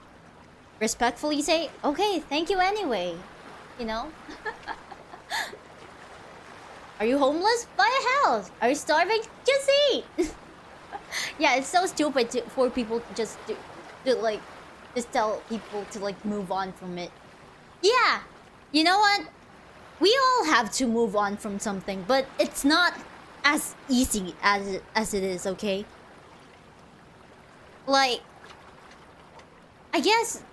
respectfully say, okay, thank you anyway. You know? Are you homeless? Buy a house. Are you starving? Just eat. Yeah, it's so stupid for people to just just tell people to like move on from it. Yeah, you know what? We all have to move on from something, but it's not as easy as it is, okay? Like, I guess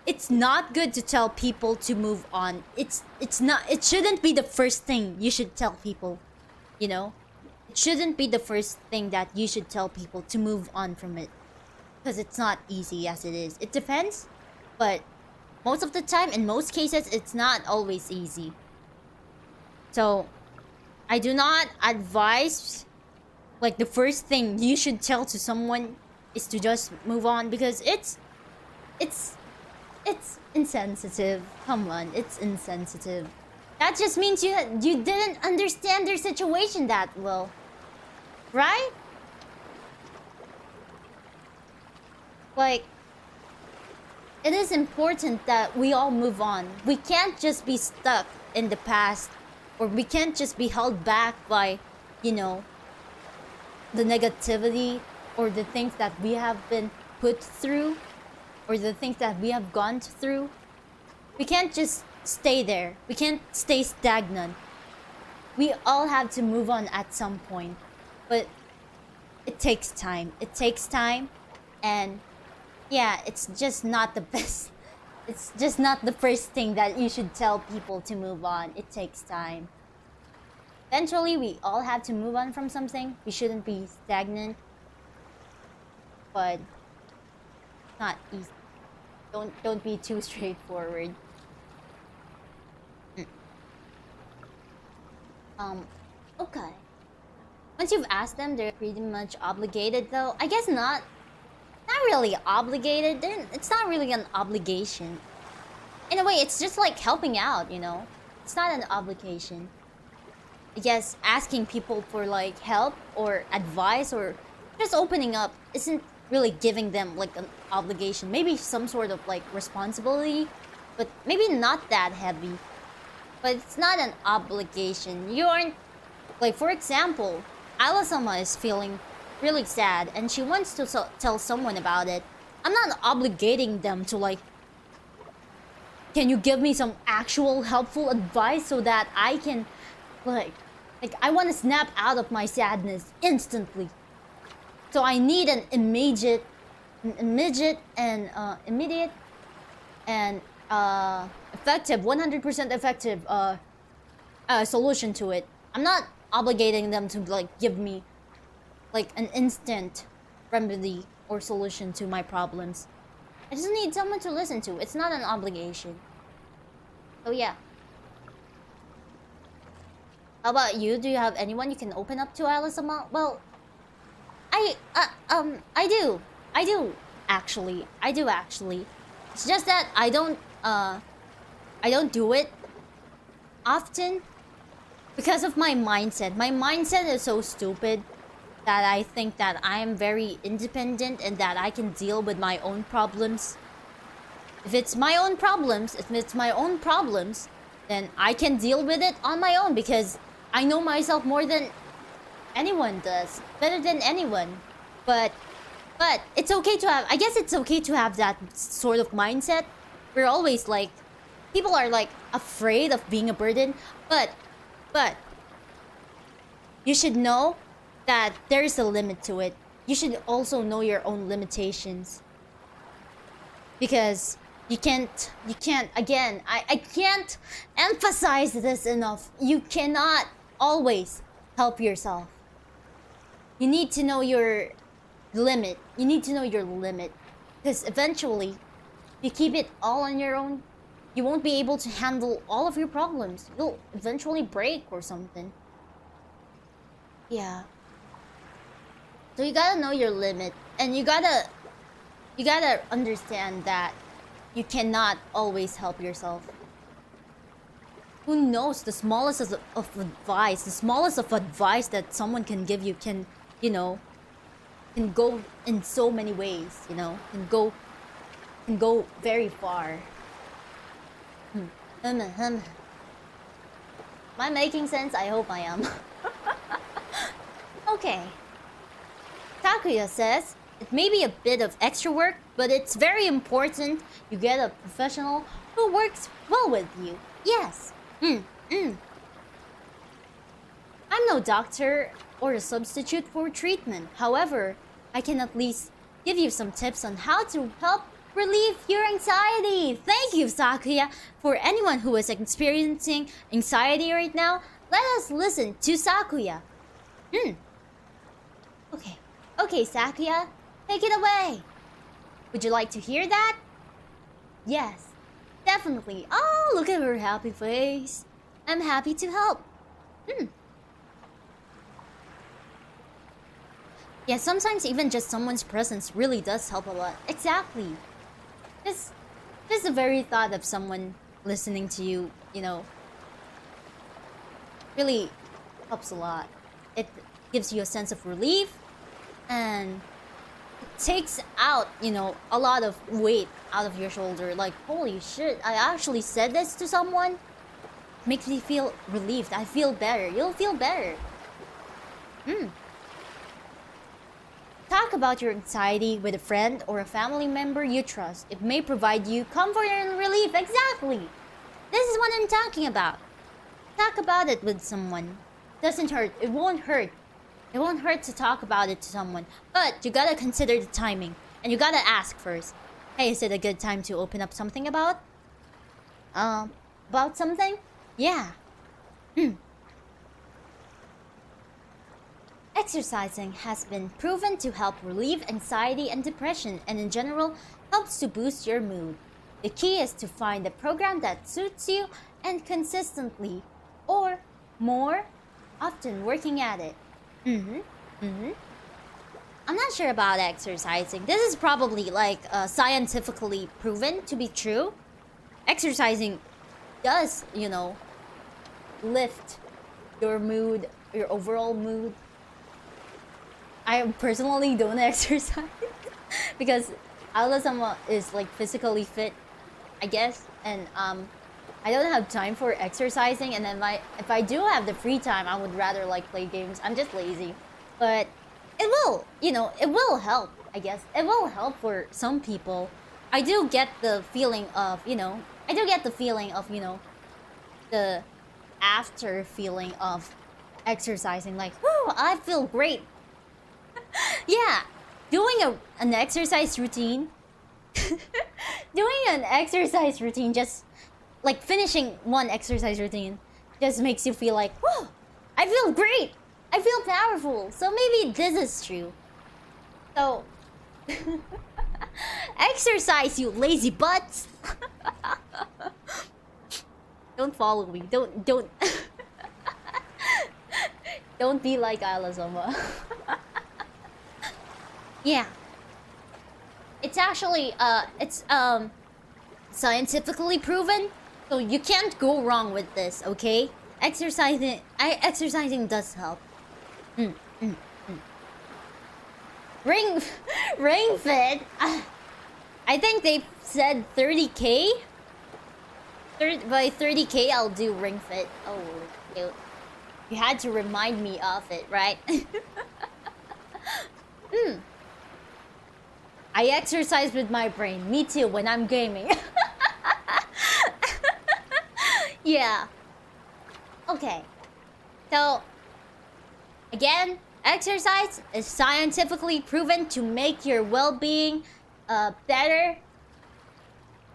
it's not good to tell people to move on. It shouldn't be the first thing you should tell people, you know? It shouldn't be the first thing that you should tell people to move on from it. Because it's not easy as it is. It depends, but most of the time, in most cases, it's not always easy. So, I do not advise, like, the first thing you should tell to someone is to just move on, because it's insensitive. Come on, it's insensitive. That just means you didn't understand their situation that well, right? Like, it is important that we all move on. We can't just be stuck in the past, or we can't just be held back by, you know, the negativity or the things that we have been put through, or the things that we have gone through. We can't just stay there. We can't stay stagnant. We all have to move on at some point. But it takes time. It takes time, and yeah, it's just not the best. It's just not the first thing that you should tell people to move on. It takes time. Eventually, we all have to move on from something. We shouldn't be stagnant. But not easy. Don't be too straightforward. Okay. Once you've asked them, they're pretty much obligated though. I guess not. Not really obligated. It's not really an obligation. In a way, it's just like helping out, you know? It's not an obligation. I guess asking people for like help or advice or just opening up isn't really giving them like an obligation. Maybe some sort of like responsibility, but maybe not that heavy. But it's not an obligation. You aren't, like, for example, Isla-sama is feeling really sad and she wants to tell someone about it. I'm not obligating them to like, can you give me some actual helpful advice so that I can like I want to snap out of my sadness instantly. So I need an immediate and effective, 100% effective solution to it. I'm not obligating them to like give me like an instant remedy or solution to my problems. I just need someone to listen to. It's not an obligation. So yeah. How about you? Do you have anyone you can open up to, Isla-sama? Well, I do actually. It's just that I don't do it often because of my mindset. My mindset is so stupid that I think that I am very independent and that I can deal with my own problems. If it's my own problems, then I can deal with it on my own because I know myself more than anyone does, better than anyone. But it's okay to have, I guess it's okay to have that sort of mindset. We're always like, people are like afraid of being a burden, but you should know that there is a limit to it. You should also know your own limitations. Because you can't, again, I can't emphasize this enough. You cannot always help yourself. You need to know your limit. You need to know your limit. Because eventually, if you keep it all on your own, you won't be able to handle all of your problems. You'll eventually break or something. Yeah. So you gotta know your limit. And you gotta understand that you cannot always help yourself. Who knows, the smallest of advice that someone can give you can, you know, can go in so many ways, you know, can go very far. Am I making sense? I hope I am. Okay. Sakuya says, it may be a bit of extra work, but it's very important you get a professional who works well with you. Yes. I'm no doctor or a substitute for treatment. However, I can at least give you some tips on how to help relieve your anxiety. Thank you, Sakuya. For anyone who is experiencing anxiety right now, let us listen to Sakuya. Okay, Sakuya, take it away. Would you like to hear that? Yes, definitely. Oh, look at her happy face. I'm happy to help. Yeah, sometimes even just someone's presence really does help a lot. Exactly. Just the very thought of someone listening to you, you know, really helps a lot. It gives you a sense of relief, and it takes out, you know, a lot of weight out of your shoulder. Like, holy shit, I actually said this to someone. Makes me feel relieved. I feel better. You'll feel better. Talk about your anxiety with a friend or a family member you trust. It may provide you comfort and relief. Exactly. This is what I'm talking about. Talk about it with someone. Doesn't hurt. It won't hurt. It won't hurt to talk about it to someone. But you gotta consider the timing. And you gotta ask first. Hey, is it a good time to open up something about? About something? Yeah. Exercising has been proven to help relieve anxiety and depression, and in general helps to boost your mood. The key is to find a program that suits you and consistently, or more often, working at it. I'm not sure about exercising. This is probably like scientifically proven to be true. Exercising does, you know, lift your mood, your overall mood. I personally don't exercise because Isla-sama is like physically fit, I guess, and I don't have time for exercising. And then if I do have the free time, I would rather like play games. I'm just lazy, but it will, you know, it will help. I guess it will help for some people. I do get the feeling of, you know, the after feeling of exercising. Like, whoo, I feel great. Yeah, doing an exercise routine. Just like finishing one exercise routine just makes you feel like, whoa, I feel great. I feel powerful. So maybe this is true. So exercise, you lazy butts. Don't follow me. Don't don't be like Isla-sama. Yeah. It's actually it's scientifically proven, so you can't go wrong with this, okay? Exercising does help. Ring fit. I think they said 30K. By 30K, I'll do ring fit. Oh, cute. You had to remind me of it, right? I exercise with my brain. Me too, when I'm gaming. Yeah. Okay. So, again, exercise is scientifically proven to make your well-being better.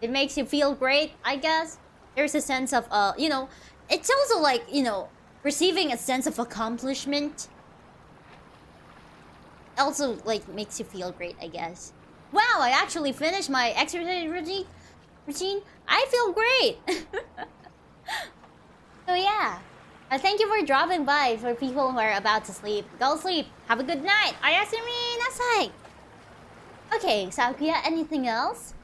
It makes you feel great, I guess. There's a sense of, you know, it's also like, you know, receiving a sense of accomplishment also like makes you feel great, I guess. Wow, I actually finished my exercise routine. I feel great. So yeah, thank you for dropping by. For people who are about to sleep, go sleep. Have a good night. Ayasumi nasai. Okay, Sakuya, anything else?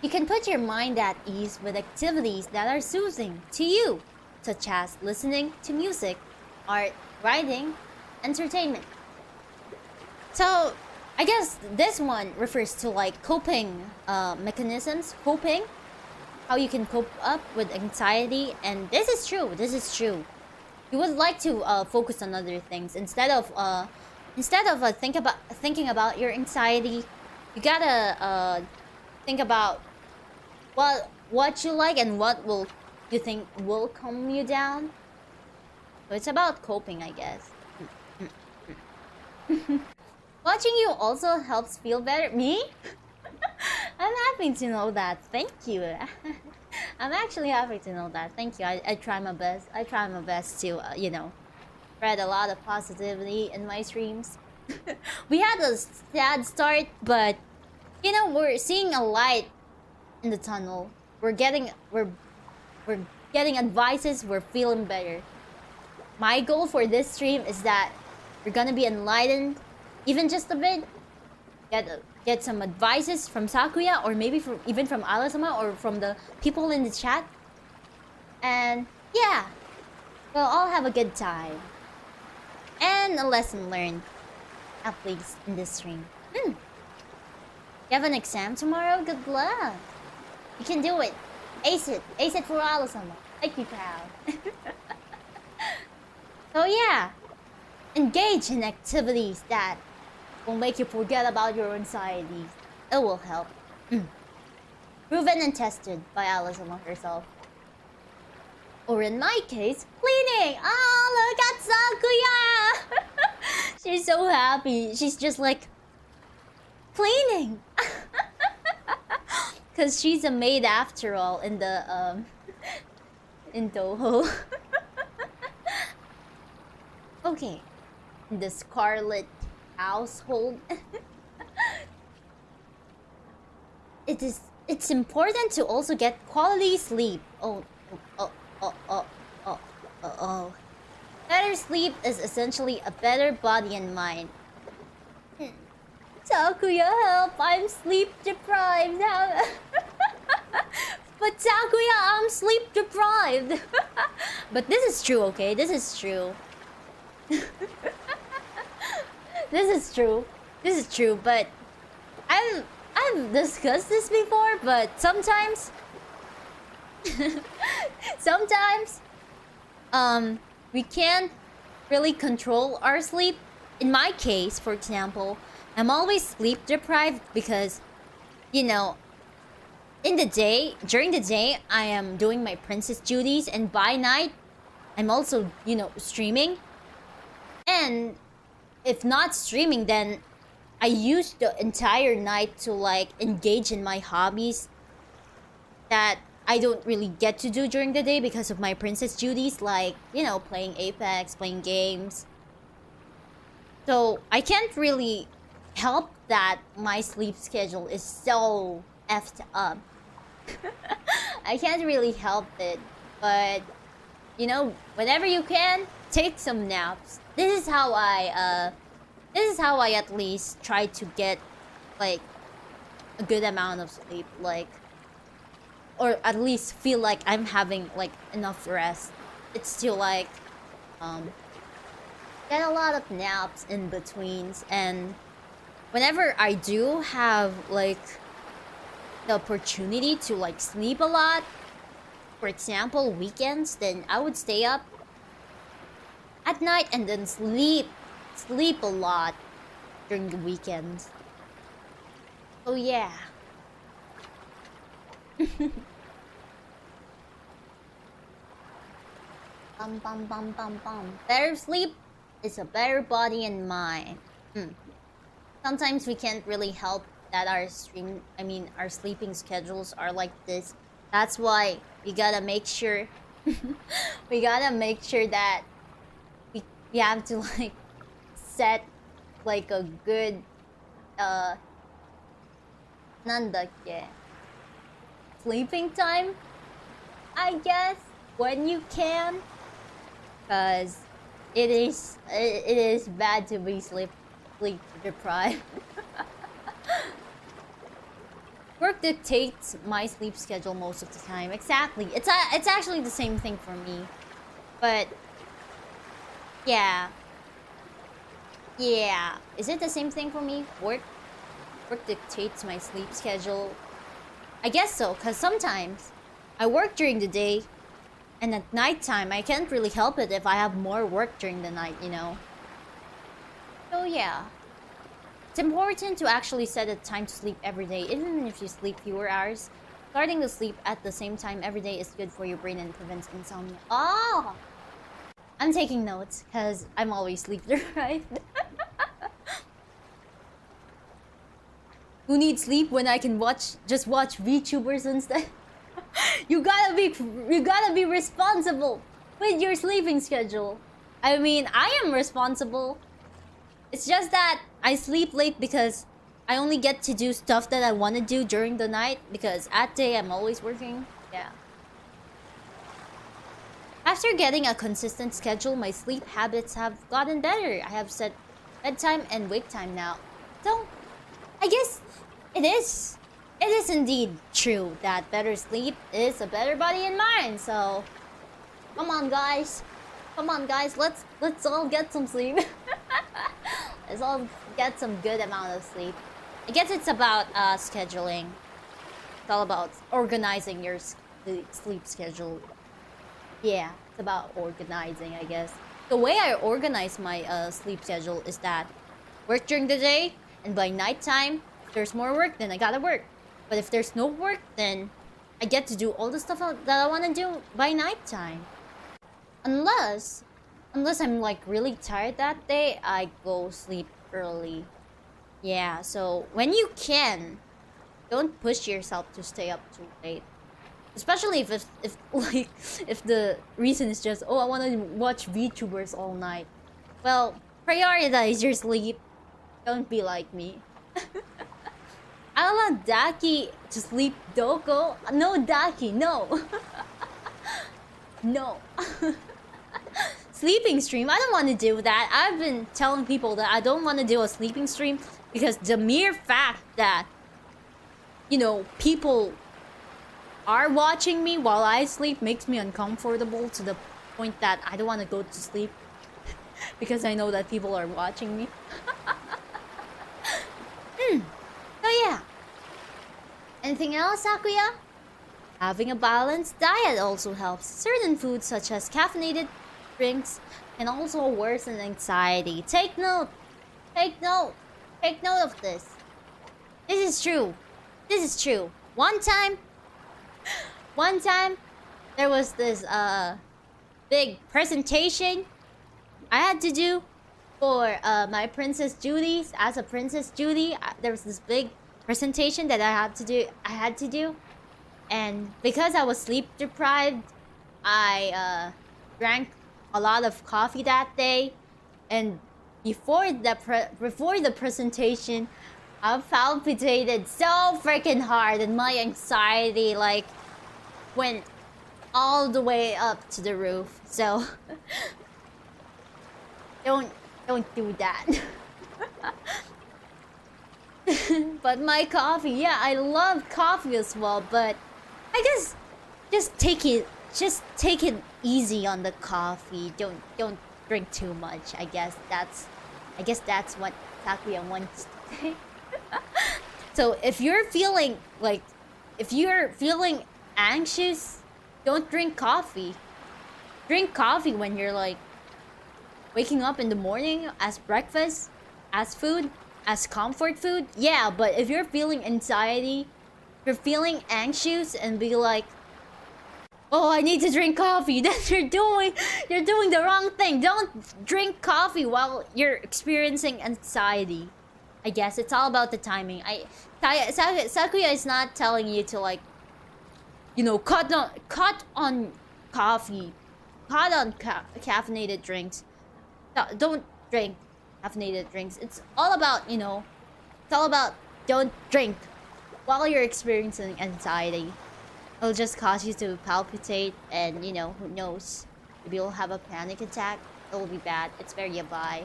You can put your mind at ease with activities that are soothing to you, such as listening to music, art, writing, entertainment. So, I guess this one refers to like coping mechanisms, how you can cope up with anxiety, and this is true. You would like to focus on other things instead of thinking about your anxiety. You gotta think about what you like and what will you think will calm you down. So it's about coping, I guess. Watching you also helps feel better. Me? I'm happy to know that. Thank you. I'm actually happy to know that. Thank you. I try my best. I try my best to, spread a lot of positivity in my streams. We had a sad start, but, we're seeing a light in the tunnel. We're getting advices. We're feeling better. My goal for this stream is that we're gonna be enlightened, even just a bit. Get some advices from Sakuya, or maybe even from Isla-sama, or from the people in the chat. And yeah, we'll all have a good time. And a lesson learned, at least in this stream. You have an exam tomorrow? Good luck. You can do it. Ace it. Ace it for Isla-sama. Make me proud. So yeah, engage in activities that will make you forget about your anxieties. It will help. Proven and tested by Isla-sama herself. Or in my case, cleaning! Oh, look at Sakuya! She's so happy. She's just like, cleaning! Because she's a maid after all in the, in Toho. Okay. The Scarlet household. It's important to also get quality sleep. Oh. Better sleep is essentially a better body and mind. Sakuya, help! I'm sleep deprived. But Sakuya, I'm sleep deprived. But this is true, okay? This is true. This is true, but I've discussed this before, but sometimes we can't really control our sleep. In my case, for example, I'm always sleep deprived because, during the day, I am doing my princess duties, and by night, I'm also, streaming. And if not streaming, then I use the entire night to like engage in my hobbies that I don't really get to do during the day because of my princess duties, like, playing Apex, playing games. So I can't really help that my sleep schedule is so effed up. I can't really help it, but whenever you can, take some naps. This is how I at least try to get like a good amount of sleep, like, or at least feel like I'm having like enough rest. It's to like get a lot of naps in betweens, and whenever I do have like the opportunity to like sleep a lot, for example weekends, then I would stay up at night and then sleep a lot during the weekends. Oh yeah. Better sleep is a better body and mind. Sometimes we can't really help that our sleeping schedules are like this. That's why we gotta make sure we gotta make sure that we have to like set like a good なんだっけ sleeping time, I guess, when you can, because it is bad to be sleep deprived. Work dictates my sleep schedule most of the time. Exactly. It's actually the same thing for me. But yeah. Yeah. Is it the same thing for me? Work dictates my sleep schedule. I guess so, cuz sometimes I work during the day and at nighttime I can't really help it if I have more work during the night, you know. So yeah. It's important to actually set a time to sleep every day, even if you sleep fewer hours. Starting to sleep at the same time every day is good for your brain and prevents insomnia. Oh! I'm taking notes, because I'm always sleep deprived. Who needs sleep when I can just watch VTubers instead? You gotta be responsible with your sleeping schedule. I mean, I am responsible. It's just that I sleep late because I only get to do stuff that I want to do during the night, because at day I'm always working. Yeah. After getting a consistent schedule, my sleep habits have gotten better. I have set bedtime and wake time now. So, I guess it is indeed true that better sleep is a better body and mind. So, come on guys, let's all get some sleep. Let's all get some good amount of sleep. I guess it's about scheduling. It's all about organizing your sleep schedule. Yeah, it's about organizing, I guess. The way I organize my sleep schedule is that work during the day, and by nighttime, if there's more work, then I gotta work. But if there's no work, then I get to do all the stuff that I want to do by nighttime. Unless I'm like really tired that day, I go sleep early. Yeah, so when you can, don't push yourself to stay up too late. Especially if the reason is just, oh, I want to watch VTubers all night. Well, prioritize your sleep. Don't be like me. I want Daki to sleep Doko. No, Daki, no. No. Sleeping stream, I don't want to do that. I've been telling people that I don't want to do a sleeping stream because the mere fact that, you know, people are watching me while I sleep makes me uncomfortable to the point that I don't want to go to sleep because I know that people are watching me. So yeah. Anything else, Sakuya? Having a balanced diet also helps. Certain foods such as caffeinated drinks can also worsen anxiety. Take note. Take note. Take note of this. This is true. This is true. One time there was this big presentation I had to do for my Princess duties. As a Princess duty, there was this big presentation that I had to do, and because I was sleep deprived, I drank a lot of coffee that day, and before the presentation, I palpitated so freaking hard, and my anxiety like went all the way up to the roof. So don't do that. But my coffee, yeah, I love coffee as well, but I guess just take it easy on the coffee. Don't drink too much. I guess that's what Sakuya wants to say. So if you're feeling anxious, don't drink coffee. Drink coffee when you're like waking up in the morning as breakfast, as food, as comfort food. Yeah, but if you're feeling anxiety, if you're feeling anxious and be like, oh, I need to drink coffee, then you're doing the wrong thing. Don't drink coffee while you're experiencing anxiety. I guess it's all about the timing. Sakuya is not telling you to like, you know, cut coffee, hot on caffeinated drinks. Don't drink caffeinated drinks. It's all about, you know, it's all about don't drink while you're experiencing anxiety. It'll just cause you to palpitate, and you know, who knows, maybe you'll have a panic attack. It'll be bad. It's very yabai.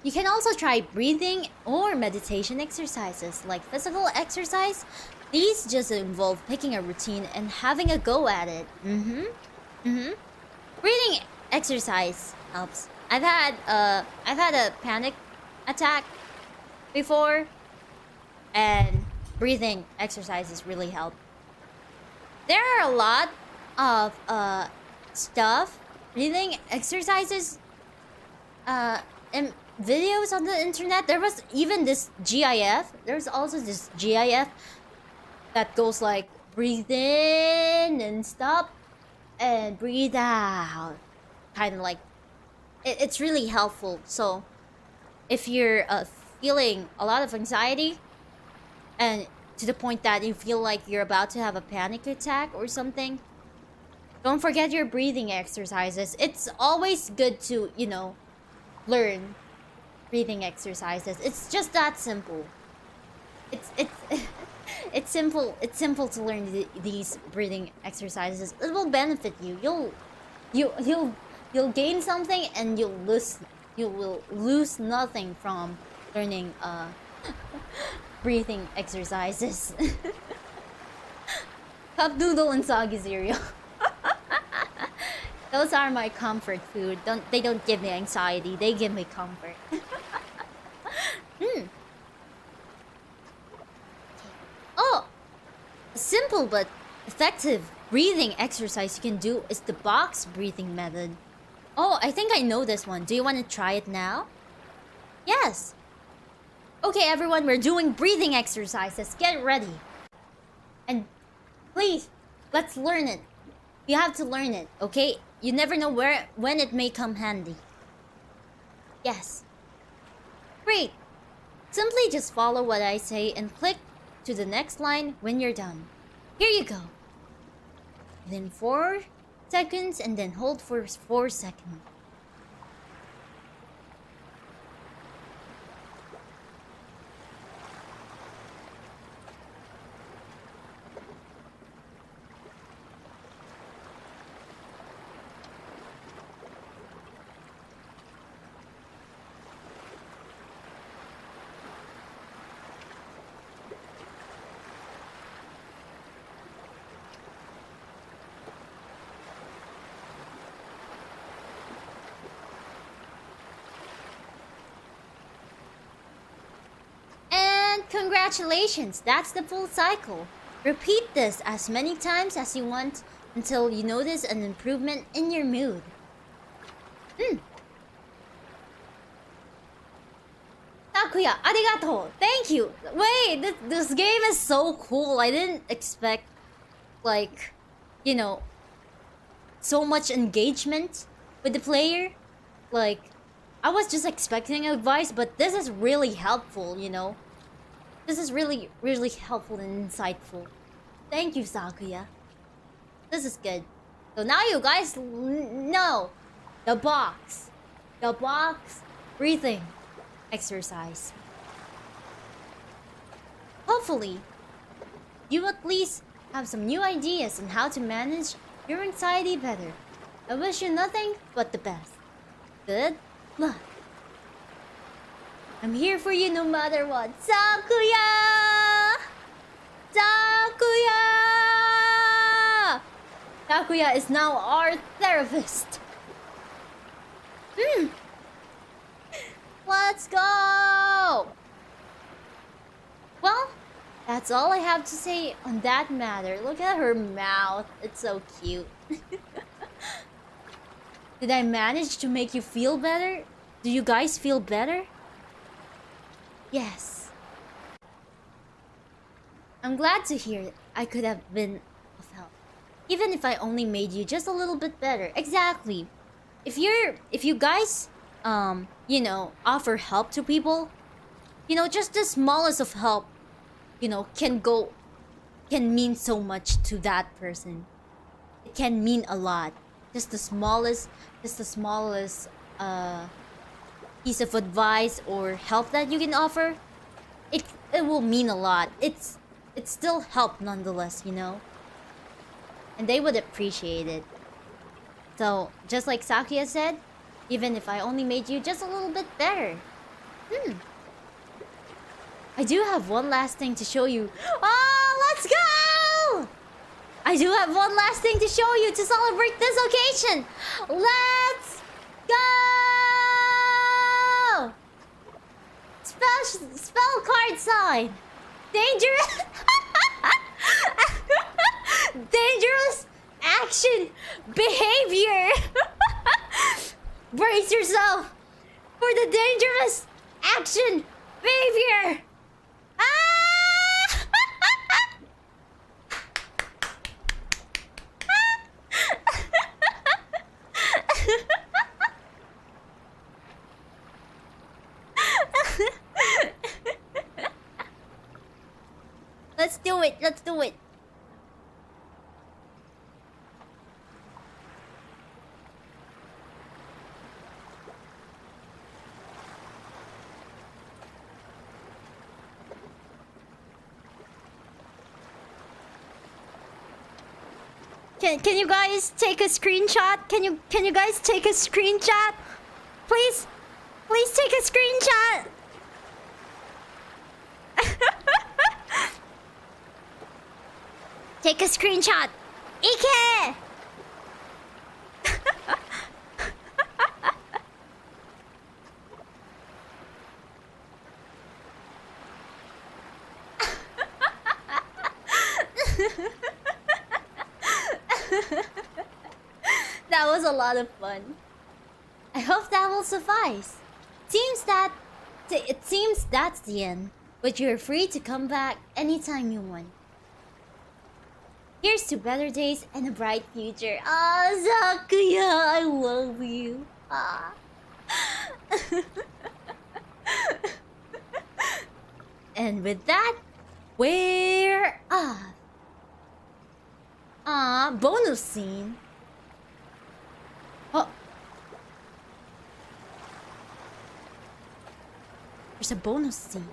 You can also try breathing or meditation exercises like physical exercise. These just involve picking a routine and having a go at it. Breathing exercise helps. I've had a panic attack before, and breathing exercises really help. There are a lot of breathing exercises and videos on the internet. There was even this GIF. There's also this GIF that goes like breathe in and stop and breathe out. Kind of like it's really helpful. So if you're feeling a lot of anxiety and to the point that you feel like you're about to have a panic attack or something, don't forget your breathing exercises. It's always good to, you know, learn breathing exercises. It's just that simple. It's simple. It's simple to learn these breathing exercises. It will benefit you. You'll gain something, and you will lose nothing from learning breathing exercises. Cup noodle and soggy cereal. Those are my comfort food. They don't give me anxiety. They give me comfort. Oh, a simple but effective breathing exercise you can do is the box breathing method. Oh, I think I know this one. Do you want to try it now? Yes. Okay, everyone, we're doing breathing exercises. Get ready. And please, let's learn it. You have to learn it, okay? You never know when it may come handy. Yes. Great. Simply just follow what I say and click to the next line when you're done. Here you go. Then 4 seconds and then hold for 4 seconds. Congratulations, that's the full cycle. Repeat this as many times as you want until you notice an improvement in your mood. Sakuya, arigato. Thank you. Wait, this game is so cool. I didn't expect, like, you know, so much engagement with the player. Like, I was just expecting advice, but this is really helpful, you know. This is really, really helpful and insightful. Thank you, Sakuya. This is good. So now you guys know the box breathing exercise. Hopefully, you at least have some new ideas on how to manage your anxiety better. I wish you nothing but the best. Good luck. I'm here for you no matter what. Sakuya! Sakuya! Sakuya is now our therapist. Let's go! Well, that's all I have to say on that matter. Look at her mouth. It's so cute. Did I manage to make you feel better? Do you guys feel better? Yes. I'm glad to hear it. I could have been of help. Even if I only made you just a little bit better. Exactly. If you guys you know, offer help to people, you know, just the smallest of help, you know, can mean so much to that person. it can mean a lot. Just the smallest piece of advice or help that you can offer, it will mean a lot. It's still help nonetheless, you know? And they would appreciate it. So, just like Sakuya said, even if I only made you just a little bit better. I do have one last thing to show you. Oh, let's go! I do have one last thing to show you to celebrate this occasion. Let's go! Spell card sign. Dangerous. Dangerous action behavior. Brace yourself for the dangerous action behavior. Let's do it. Let's do it. Can you guys take a screenshot? Can you guys take a screenshot? Please take a screenshot. Take a screenshot. Ike! That was a lot of fun. I hope that will suffice. It seems that's the end, but you're free to come back anytime you want. Here's to better days and a bright future. Ah, Sakuya, I love you. Ah. And with that, we're off. Ah, bonus scene. Oh. There's a bonus scene.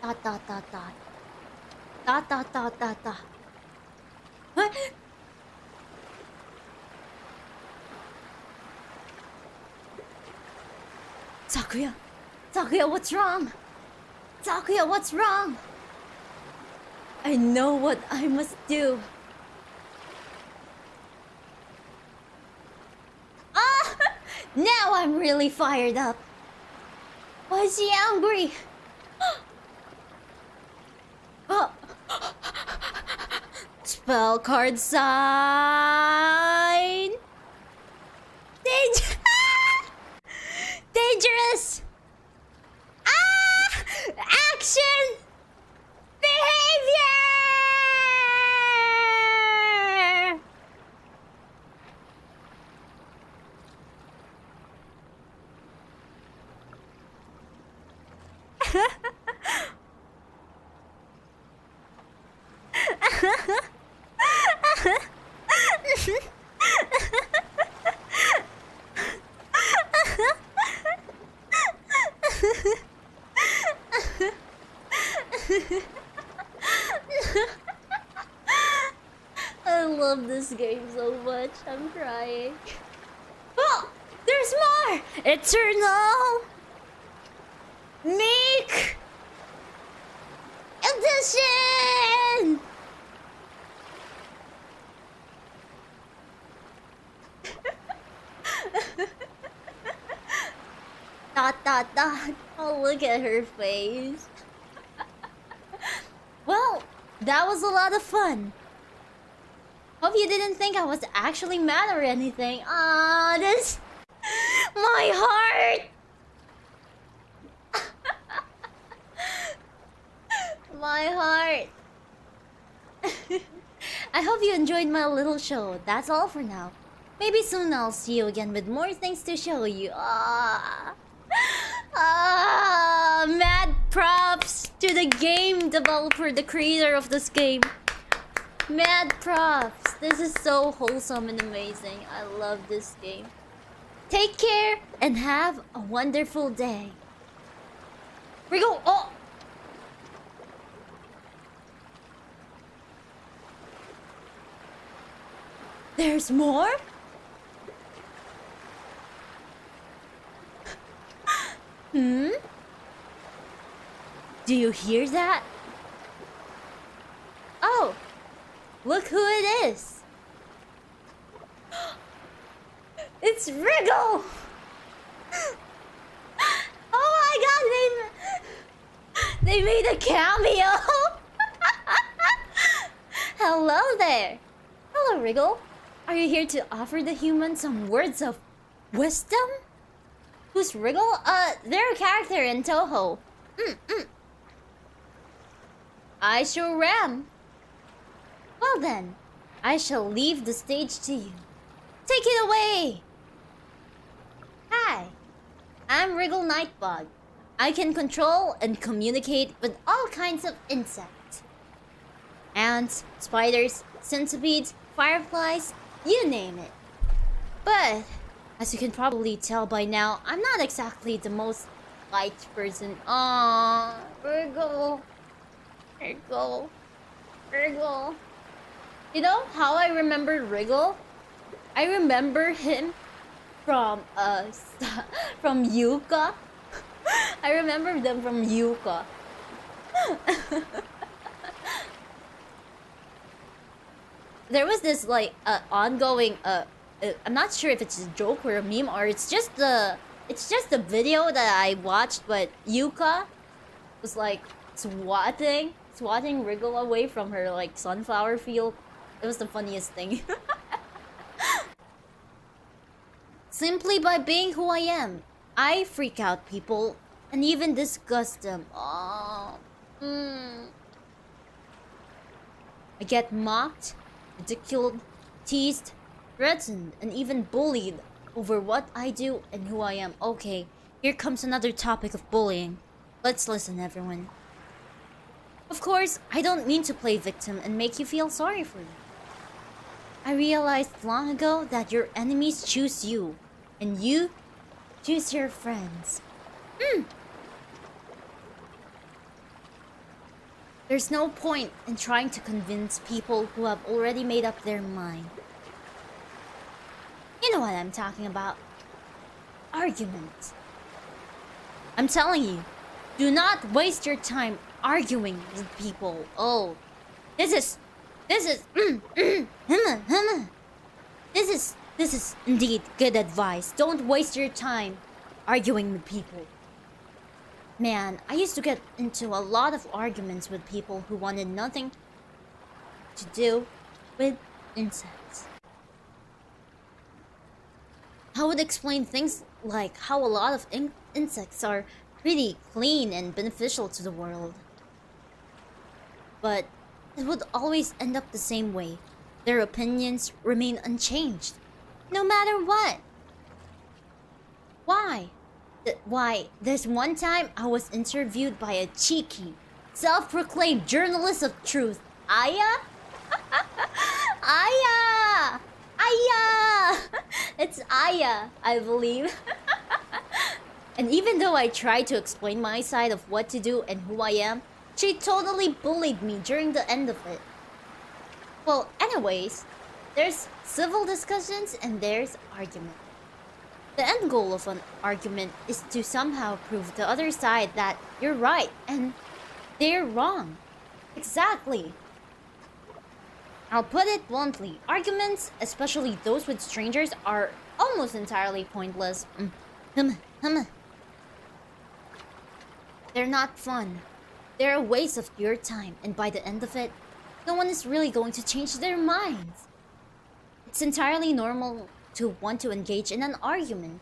Dot dot dot dot. Dot dot dot dot dot. What? Sakuya! Sakuya, what's wrong? Sakuya, what's wrong? I know what I must do. Ah! Now I'm really fired up. Why is he angry? Oh. Spell card sign. Dangerous. Ah! Action behavior. I love this game so much. I'm crying. Oh, there's more. Eternal Meek Edition. Dot dot dot. Oh, look at her face. Well, that was a lot of fun. Hope you didn't think I was actually mad or anything. Ah, this... My heart! My heart. I hope you enjoyed my little show. That's all for now. Maybe soon I'll see you again with more things to show you. Mad props to the game developer, the creator of this game. Mad props. This is so wholesome and amazing. I love this game. Take care and have a wonderful day. We go. Oh. There's more? Hmm? Do you hear that? Oh, look who it is. It's Wriggle! Oh my god, they made a cameo! Hello there! Hello, Wriggle. Are you here to offer the humans some words of wisdom? Who's Wriggle? They're a character in Toho. I sure am. Well then, I shall leave the stage to you. Take it away! Hi, I'm Wriggle Nightbug. I can control and communicate with all kinds of insects. Ants, spiders, centipedes, fireflies, you name it. But, as you can probably tell by now, I'm not exactly the most liked person. Aww, Wriggle. Wriggle. Wriggle. You know how I remember Wriggle? I remember him from Yuka. I remember them from Yuka. There was this like ongoing I'm not sure if it's a joke or a meme or it's just the video that I watched, but Yuka was like swatting Wriggle away from her like sunflower field. It was the funniest thing. Simply by being who I am, I freak out people and even disgust them. I get mocked, ridiculed, teased, threatened, and even bullied over what I do and who I am. Okay, here comes another topic of bullying. Let's listen, everyone. Of course, I don't mean to play victim and make you feel sorry for you. I realized long ago that your enemies choose you, and you choose your friends. There's no point in trying to convince people who have already made up their mind. You know what I'm talking about. Arguments. I'm telling you, do not waste your time arguing with people. Oh, this is indeed good advice. Don't waste your time arguing with people. Man, I used to get into a lot of arguments with people who wanted nothing to do with insects. I would explain things like how a lot of insects are pretty clean and beneficial to the world. But it would always end up the same way. Their opinions remain unchanged, no matter what. Why? There's one time I was interviewed by a cheeky, self-proclaimed journalist of truth. Aya? Aya! Aya! It's Aya, I believe. And even though I tried to explain my side of what to do and who I am, she totally bullied me during the end of it. Well, anyways, there's civil discussions and there's argument. The end goal of an argument is to somehow prove the other side that you're right and they're wrong. Exactly. I'll put it bluntly, arguments, especially those with strangers, are almost entirely pointless. They're not fun. They're a waste of your time, and by the end of it, no one is really going to change their minds. It's entirely normal to want to engage in an argument,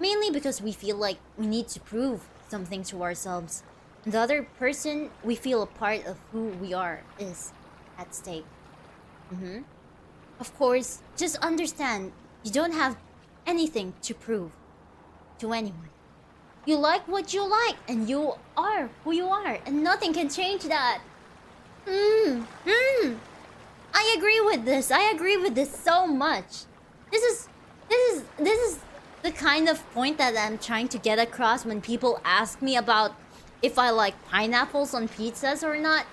mainly because we feel like we need to prove something to ourselves. And the other person we feel a part of who we are is at stake. Of course, just understand you don't have anything to prove to anyone. You like what you like, and you are who you are, and nothing can change that. I agree with this. I agree with this so much. This is the kind of point that I'm trying to get across when people ask me about if I like pineapples on pizzas or not.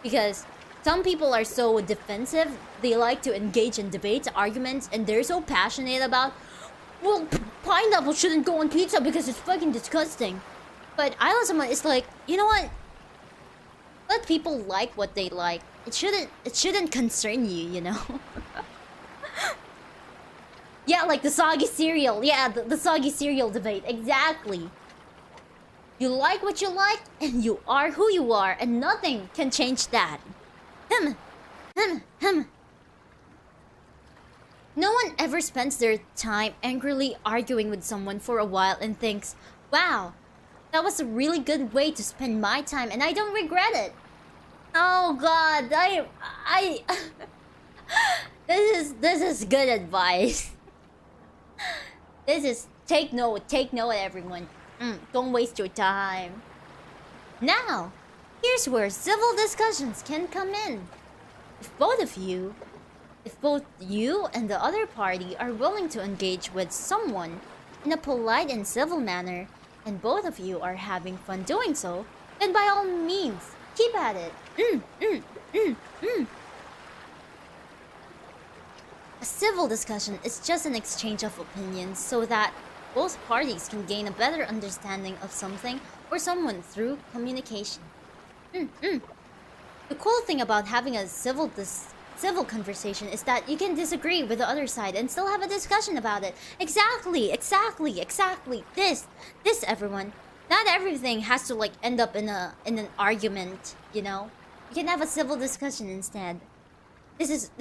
Because some people are so defensive, they like to engage in debates, arguments, and they're so passionate about, well, pineapple shouldn't go on pizza because it's fucking disgusting. But Isla-sama is like, you know what? Let people like what they like. It shouldn't concern you, you know? Yeah, like the soggy cereal. Yeah, the soggy cereal debate. Exactly. You like what you like, and you are who you are, and nothing can change that. No one ever spends their time angrily arguing with someone for a while and thinks, wow, that was a really good way to spend my time, and I don't regret it. Oh god, I this is good advice. This is take note everyone. Don't waste your time. Now, here's where civil discussions can come in. If both you and the other party are willing to engage with someone in a polite and civil manner, and both of you are having fun doing so, then by all means, keep at it. A civil discussion is just an exchange of opinions so that both parties can gain a better understanding of something or someone through communication. The cool thing about having a civil conversation is that you can disagree with the other side and still have a discussion about it. Exactly. This everyone. Not everything has to like end up in an argument, you know? You can have a civil discussion instead. This is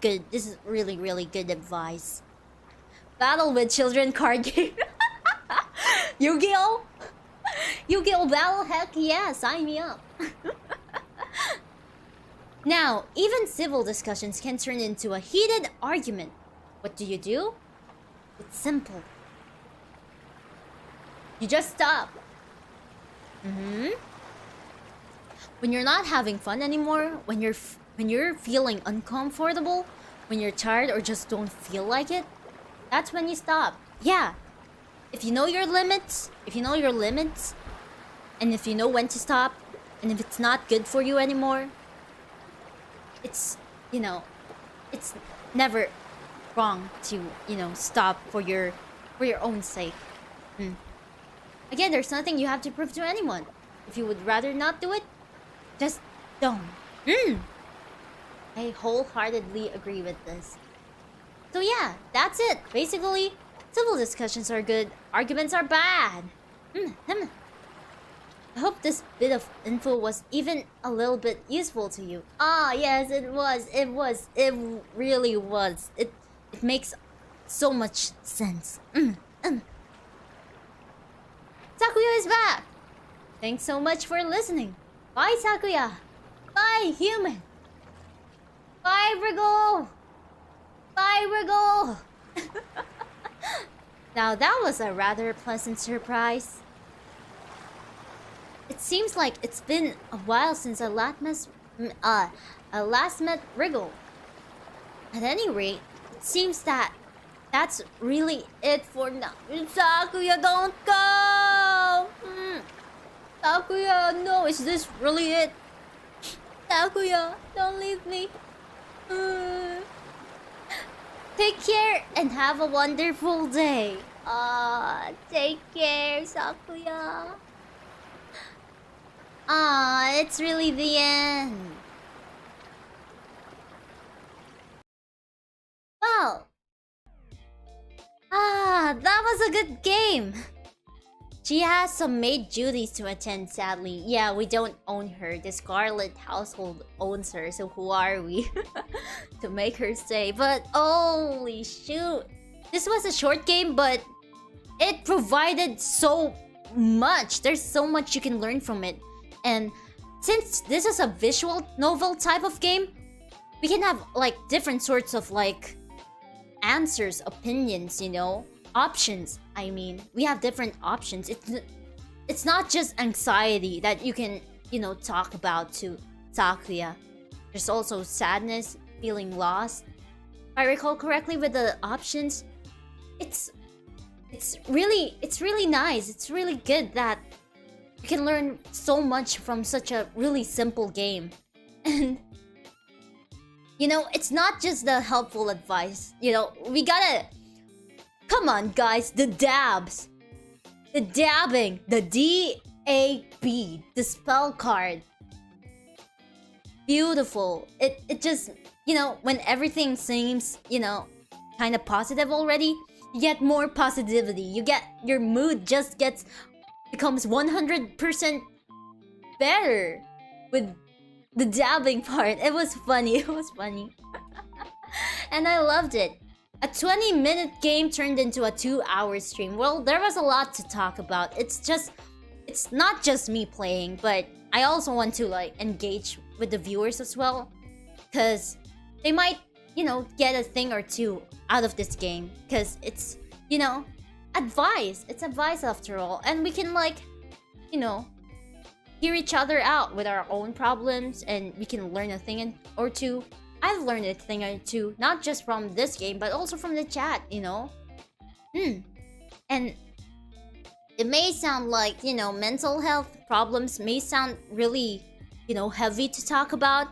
good. This is really good advice. Battle with children card game. Yu-Gi-Oh! Yu-Gi-Oh! Battle? Heck yeah, sign me up. Now, even civil discussions can turn into a heated argument. What do? It's simple. You just stop. When you're not having fun anymore, when you're feeling uncomfortable, when you're tired or just don't feel like it, that's when you stop. Yeah. If you know your limits, and if you know when to stop, and if it's not good for you anymore, it's, you know, it's never wrong to, you know, stop for your own sake. Again, there's nothing you have to prove to anyone. If you would rather not do it, just don't. I wholeheartedly agree with this. So yeah, that's it. Basically, civil discussions are good, arguments are bad. I hope this bit of info was even a little bit useful to you. Ah, yes, it was. It really was. It makes so much sense. Sakuya is back. Thanks so much for listening. Bye, Sakuya. Bye, human. Bye, Virgo. Bye, Virgo. Now that was a rather pleasant surprise. It seems like it's been a while since I last met Wriggle. At any rate, it seems that that's really it for now. Sakuya, don't go! Sakuya, no, is this really it? Sakuya, don't leave me. Take care and have a wonderful day. Take care, Sakuya. It's really the end. Well, that was a good game. She has some maid duties to attend, sadly. Yeah, we don't own her. The Scarlet household owns her, so who are we to make her stay? But holy shoot. This was a short game, but it provided so much. There's so much you can learn from it. And since this is a visual novel type of game, we can have like different sorts of like answers, opinions, you know, options. I mean, we have different options. It's not just anxiety that you can, you know, talk about to Sakuya. There's also sadness, feeling lost. If I recall correctly with the options, it's really nice. It's really good that you can learn so much from such a really simple game. And you know, it's not just the helpful advice. You know, we gotta... Come on, guys, the dabs. The dabbing. The D-A-B. The spell card. Beautiful. It just... You know, when everything seems, you know, kind of positive already, you get more positivity. You get... Your mood just becomes 100% better with the dabbing part. It was funny. It was funny. And I loved it. A 20-minute game turned into a 2-hour stream. Well, there was a lot to talk about. It's not just me playing, but I also want to like engage with the viewers as well, because they might, you know, get a thing or two out of this game, because it's, you know, advice. It's advice after all, and we can like, you know, hear each other out with our own problems, and we can learn a thing or two. I've learned a thing or two, not just from this game, but also from the chat, you know? And it may sound like, you know, mental health problems may sound really, you know, heavy to talk about,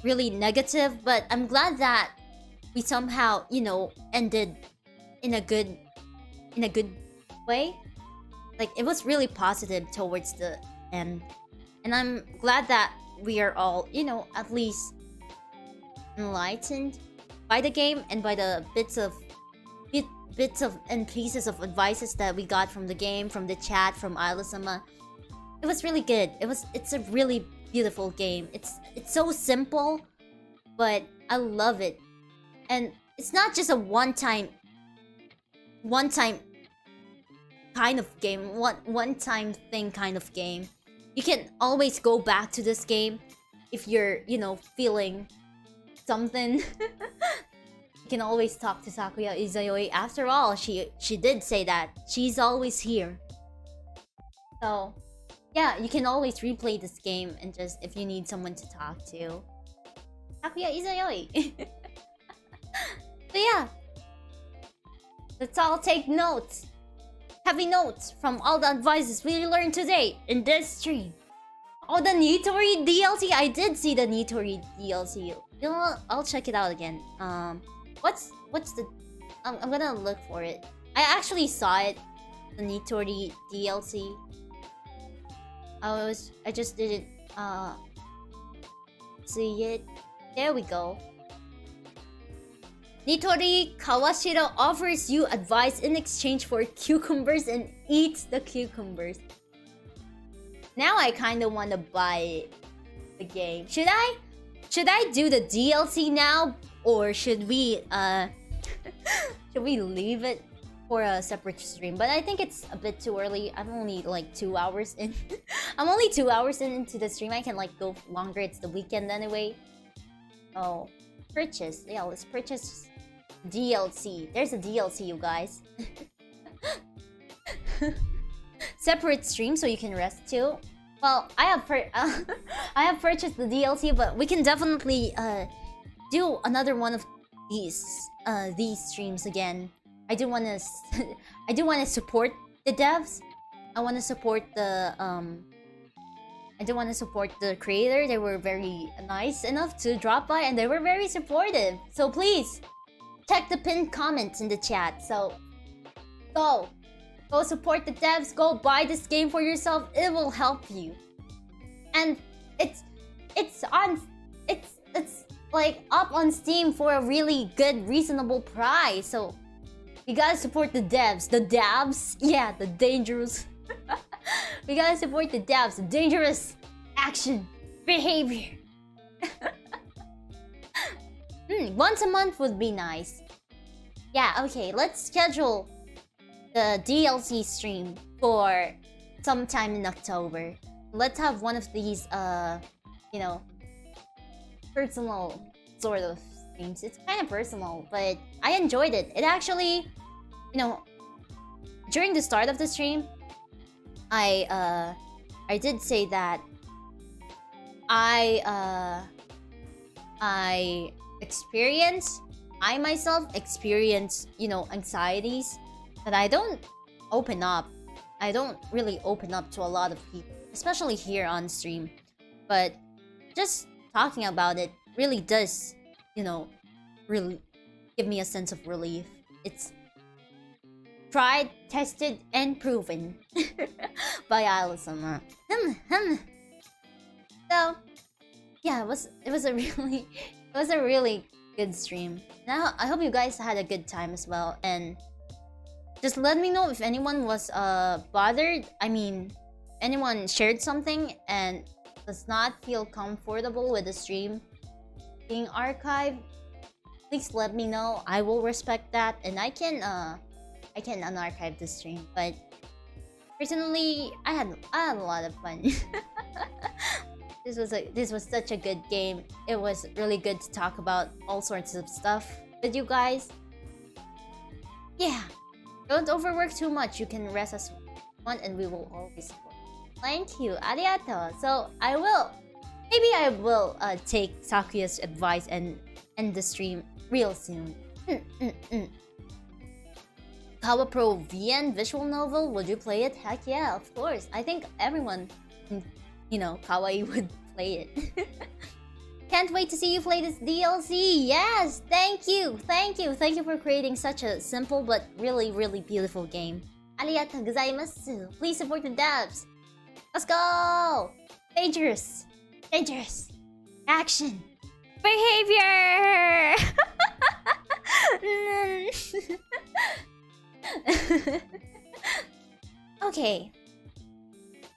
really negative, but I'm glad that we somehow, you know, ended in a good way. Like, it was really positive towards the end. And I'm glad that we are all, you know, at least enlightened by the game and by the bits of and pieces of advices that we got from the game, from the chat, from Isla-sama. It was really good. It's a really beautiful game. It's so simple, but I love it. And it's not just a one-time kind of game, one-time thing kind of game. You can always go back to this game if you're, you know, feeling something. You can always talk to Sakuya Izayoi. After all, she did say that she's always here. So yeah, you can always replay this game, and just if you need someone to talk to, Sakuya Izayoi. So yeah, let's all take notes, heavy notes from all the advices we learned today in this stream. Oh, the Nitori DLC. I did see the Nitori DLC. You know what? I'll check it out again. What's the... I'm gonna look for it. I actually saw it, the Nitori DLC. I just didn't see it. There we go. Nitori Kawashiro offers you advice in exchange for cucumbers and eats the cucumbers. Now I kind of want to buy the game. Should I do the DLC now, or should we should we leave it for a separate stream? But I think it's a bit too early. I'm only like 2 hours in. I'm only 2 hours into the stream. I can like go longer. It's the weekend anyway. Oh, purchase. Yeah, let's purchase DLC. There's a DLC, you guys. Separate stream so you can rest too. Well, I have purchased the DLC, but we can definitely do another one of these streams again. I do want to support the devs. I want to support the I do want to support the creator. They were very nice enough to drop by, and they were very supportive. So please check the pinned comments in the chat. So go support the devs. Go buy this game for yourself. It will help you. And it's like up on Steam for a really good, reasonable price. So you gotta support the devs, the dabs. Yeah, the dangerous. We gotta support the devs, the dangerous action behavior. Once a month would be nice. Yeah, okay, let's schedule the DLC stream for sometime in October. Let's have one of these, you know, personal sort of streams. It's kind of personal, but I enjoyed it. It actually, you know, during the start of the stream, I did say that I I myself experience, anxieties that I don't open up. I don't really open up to a lot of people, especially here on stream. But just talking about it really does, really give me a sense of relief. It's tried, tested, and proven by Isla-sama. So, yeah, it was a really good stream. Now I hope you guys had a good time as well, and just let me know if anyone was bothered. I mean, anyone shared something and does not feel comfortable with the stream being archived. Please let me know. I will respect that, and I can unarchive the stream. But personally, I had a lot of fun. This was such a good game. It was really good to talk about all sorts of stuff with you guys. Yeah, don't overwork too much. You can rest as you want, and we will always support. Thank you, arigato. So maybe I will take Sakuya's advice and end the stream real soon. Kawa Pro VN visual novel, would you play it? Heck yeah, of course. I think everyone, kawaii would play it. Can't wait to see you play this DLC. Yes, thank you for creating such a simple but really, really beautiful game. Arigatou gozaimasu. Please support the devs. Let's go! Dangerous. Action. Behavior. Okay.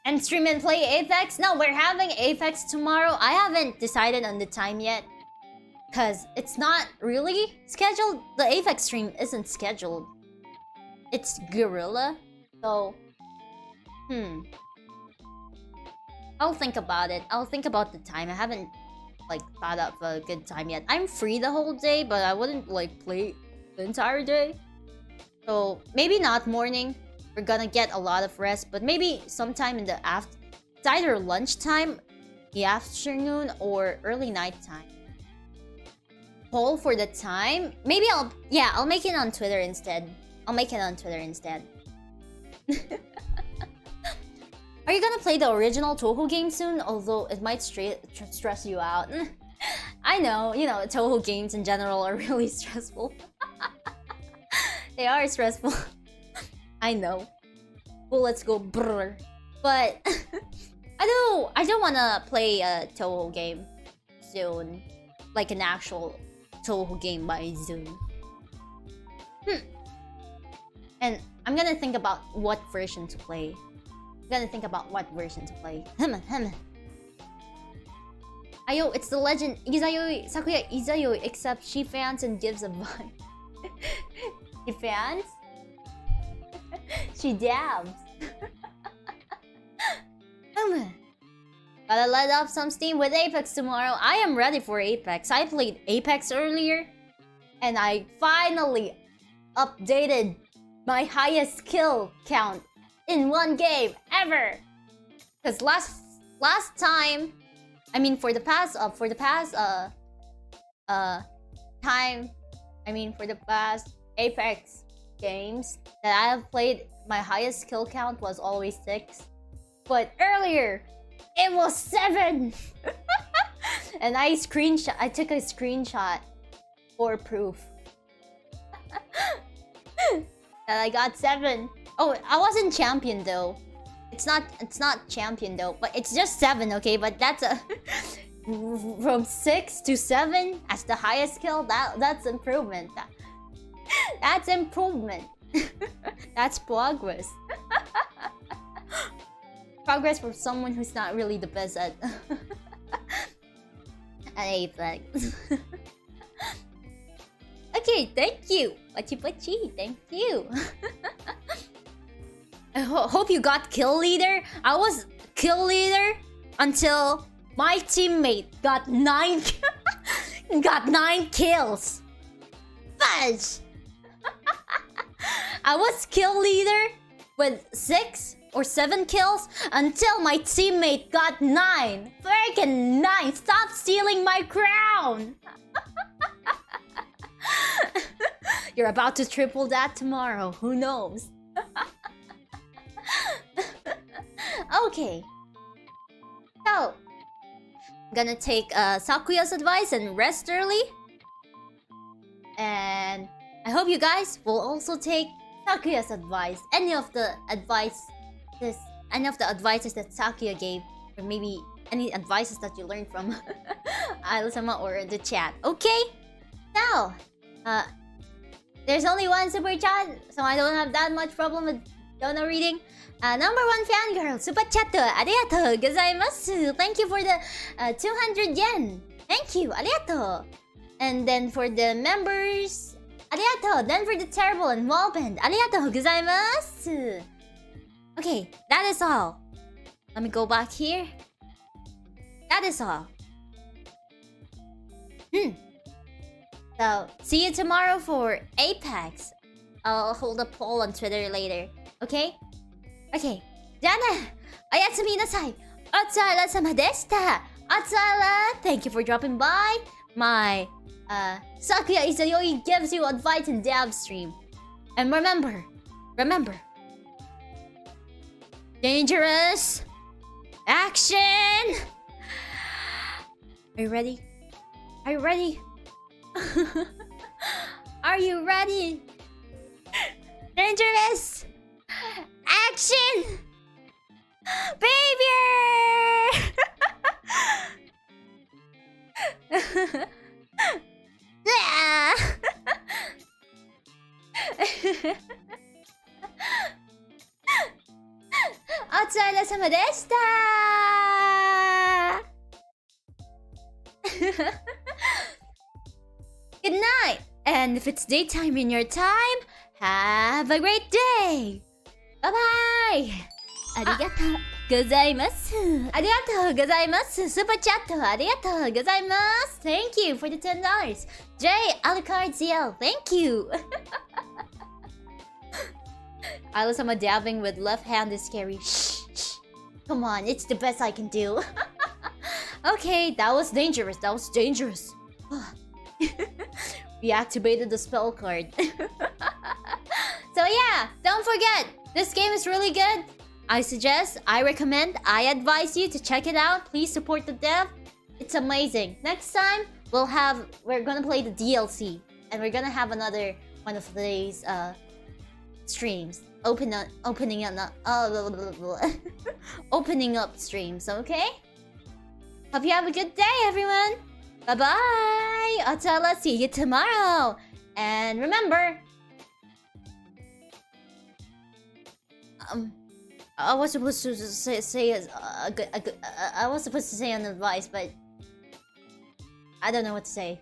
And stream and play Apex? No, we're having Apex tomorrow. I haven't decided on the time yet, because it's not really scheduled. The Apex stream isn't scheduled. It's guerrilla. So, I'll think about it. I'll think about the time. I haven't thought up a good time yet. I'm free the whole day, but I wouldn't play the entire day. So maybe not morning. We're gonna get a lot of rest, but maybe sometime in the it's either lunchtime, the afternoon, or early night time. Poll for the time? Maybe I'll make it on Twitter instead. Are you gonna play the original Touhou game soon? Although it might stress you out. I know, Touhou games in general are really stressful. They are stressful. I know. Bullets go brrr. But I don't wanna play a Touhou game soon. Like an actual Touhou game by Zoom. And I'm gonna think about what version to play. Ayo, it's the legend Izayoi, Sakuya Izayoi, except she fans and gives a vibe. She fans? She dabs. Gotta let off some steam with Apex tomorrow. I am ready for Apex. I played Apex earlier, and I finally updated my highest kill count in one game ever. Cause last time, I mean for the past Apex games that I have played, my highest kill count was always 6. But earlier, it was 7. And I took a screenshot for proof that I got 7. Oh, I wasn't champion though. It's not champion though, but it's just 7, okay? But that's from 6 to 7 as the highest kill. That's improvement. That's improvement. That's progress. Progress for someone who's not really the best at Apex. Okay, thank you. Pachi, thank you. I hope you got kill leader. I was kill leader until my teammate got 9 kills. Fudge. I was kill leader with 6 or 7 kills until my teammate got 9. Freaking 9! Stop stealing my crown! You're about to triple that tomorrow. Who knows? Okay. So, I'm gonna take Sakuya's advice and rest early. And I hope you guys will also take Sakuya's advice. Any of the advices that Sakuya gave, or maybe any advices that you learned from Isla-sama or the chat. Okay? Now, there's only one super chat, so I don't have that much problem with Donna reading. Number 1 fangirl, superchat, arigatou gozaimasu. Thank you for the 200 yen. Thank you, arigatou. And then for the members, arigatou. Then for the terrible and wallband, arigatou gozaimasu. Okay, that is all. Let me go back here. That is all. So, see you tomorrow for Apex. I'll hold a poll on Twitter later. Okay? Okay. じゃあね。おやすみなさい。お疲れ様でした。お疲れ。Thank you for dropping by. My Sakuya Izayoi gives you advice in dab stream. And remember. Dangerous action. Are you ready? Are you ready? Are you ready? Dangerous action, baby! Otsara-sama deshita! Good night! And if it's daytime in your time, have a great day! Bye-bye! Arigatou gozaimasu! Arigatou gozaimasu! Super chat! Arigatou gozaimasu! Thank you for the $10! J. Alucard ZL, thank you! Isla-sama dabbing with left hand is scary. Shh, shh. Come on, it's the best I can do. Okay, that was dangerous. We activated the spell card. So yeah, don't forget, this game is really good. I recommend, I advise you to check it out. Please support the dev. It's amazing. Next time, we're gonna play the DLC. And we're gonna have another one of these streams. Opening up streams, okay? Hope you have a good day, everyone. Bye-bye. I'll see you tomorrow. And remember, I was supposed to say I was supposed to say an advice, but I don't know what to say.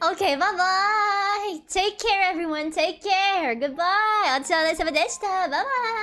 Okay, bye-bye. Take care, everyone. Take care. Goodbye. お疲れ様でした。Bye-bye.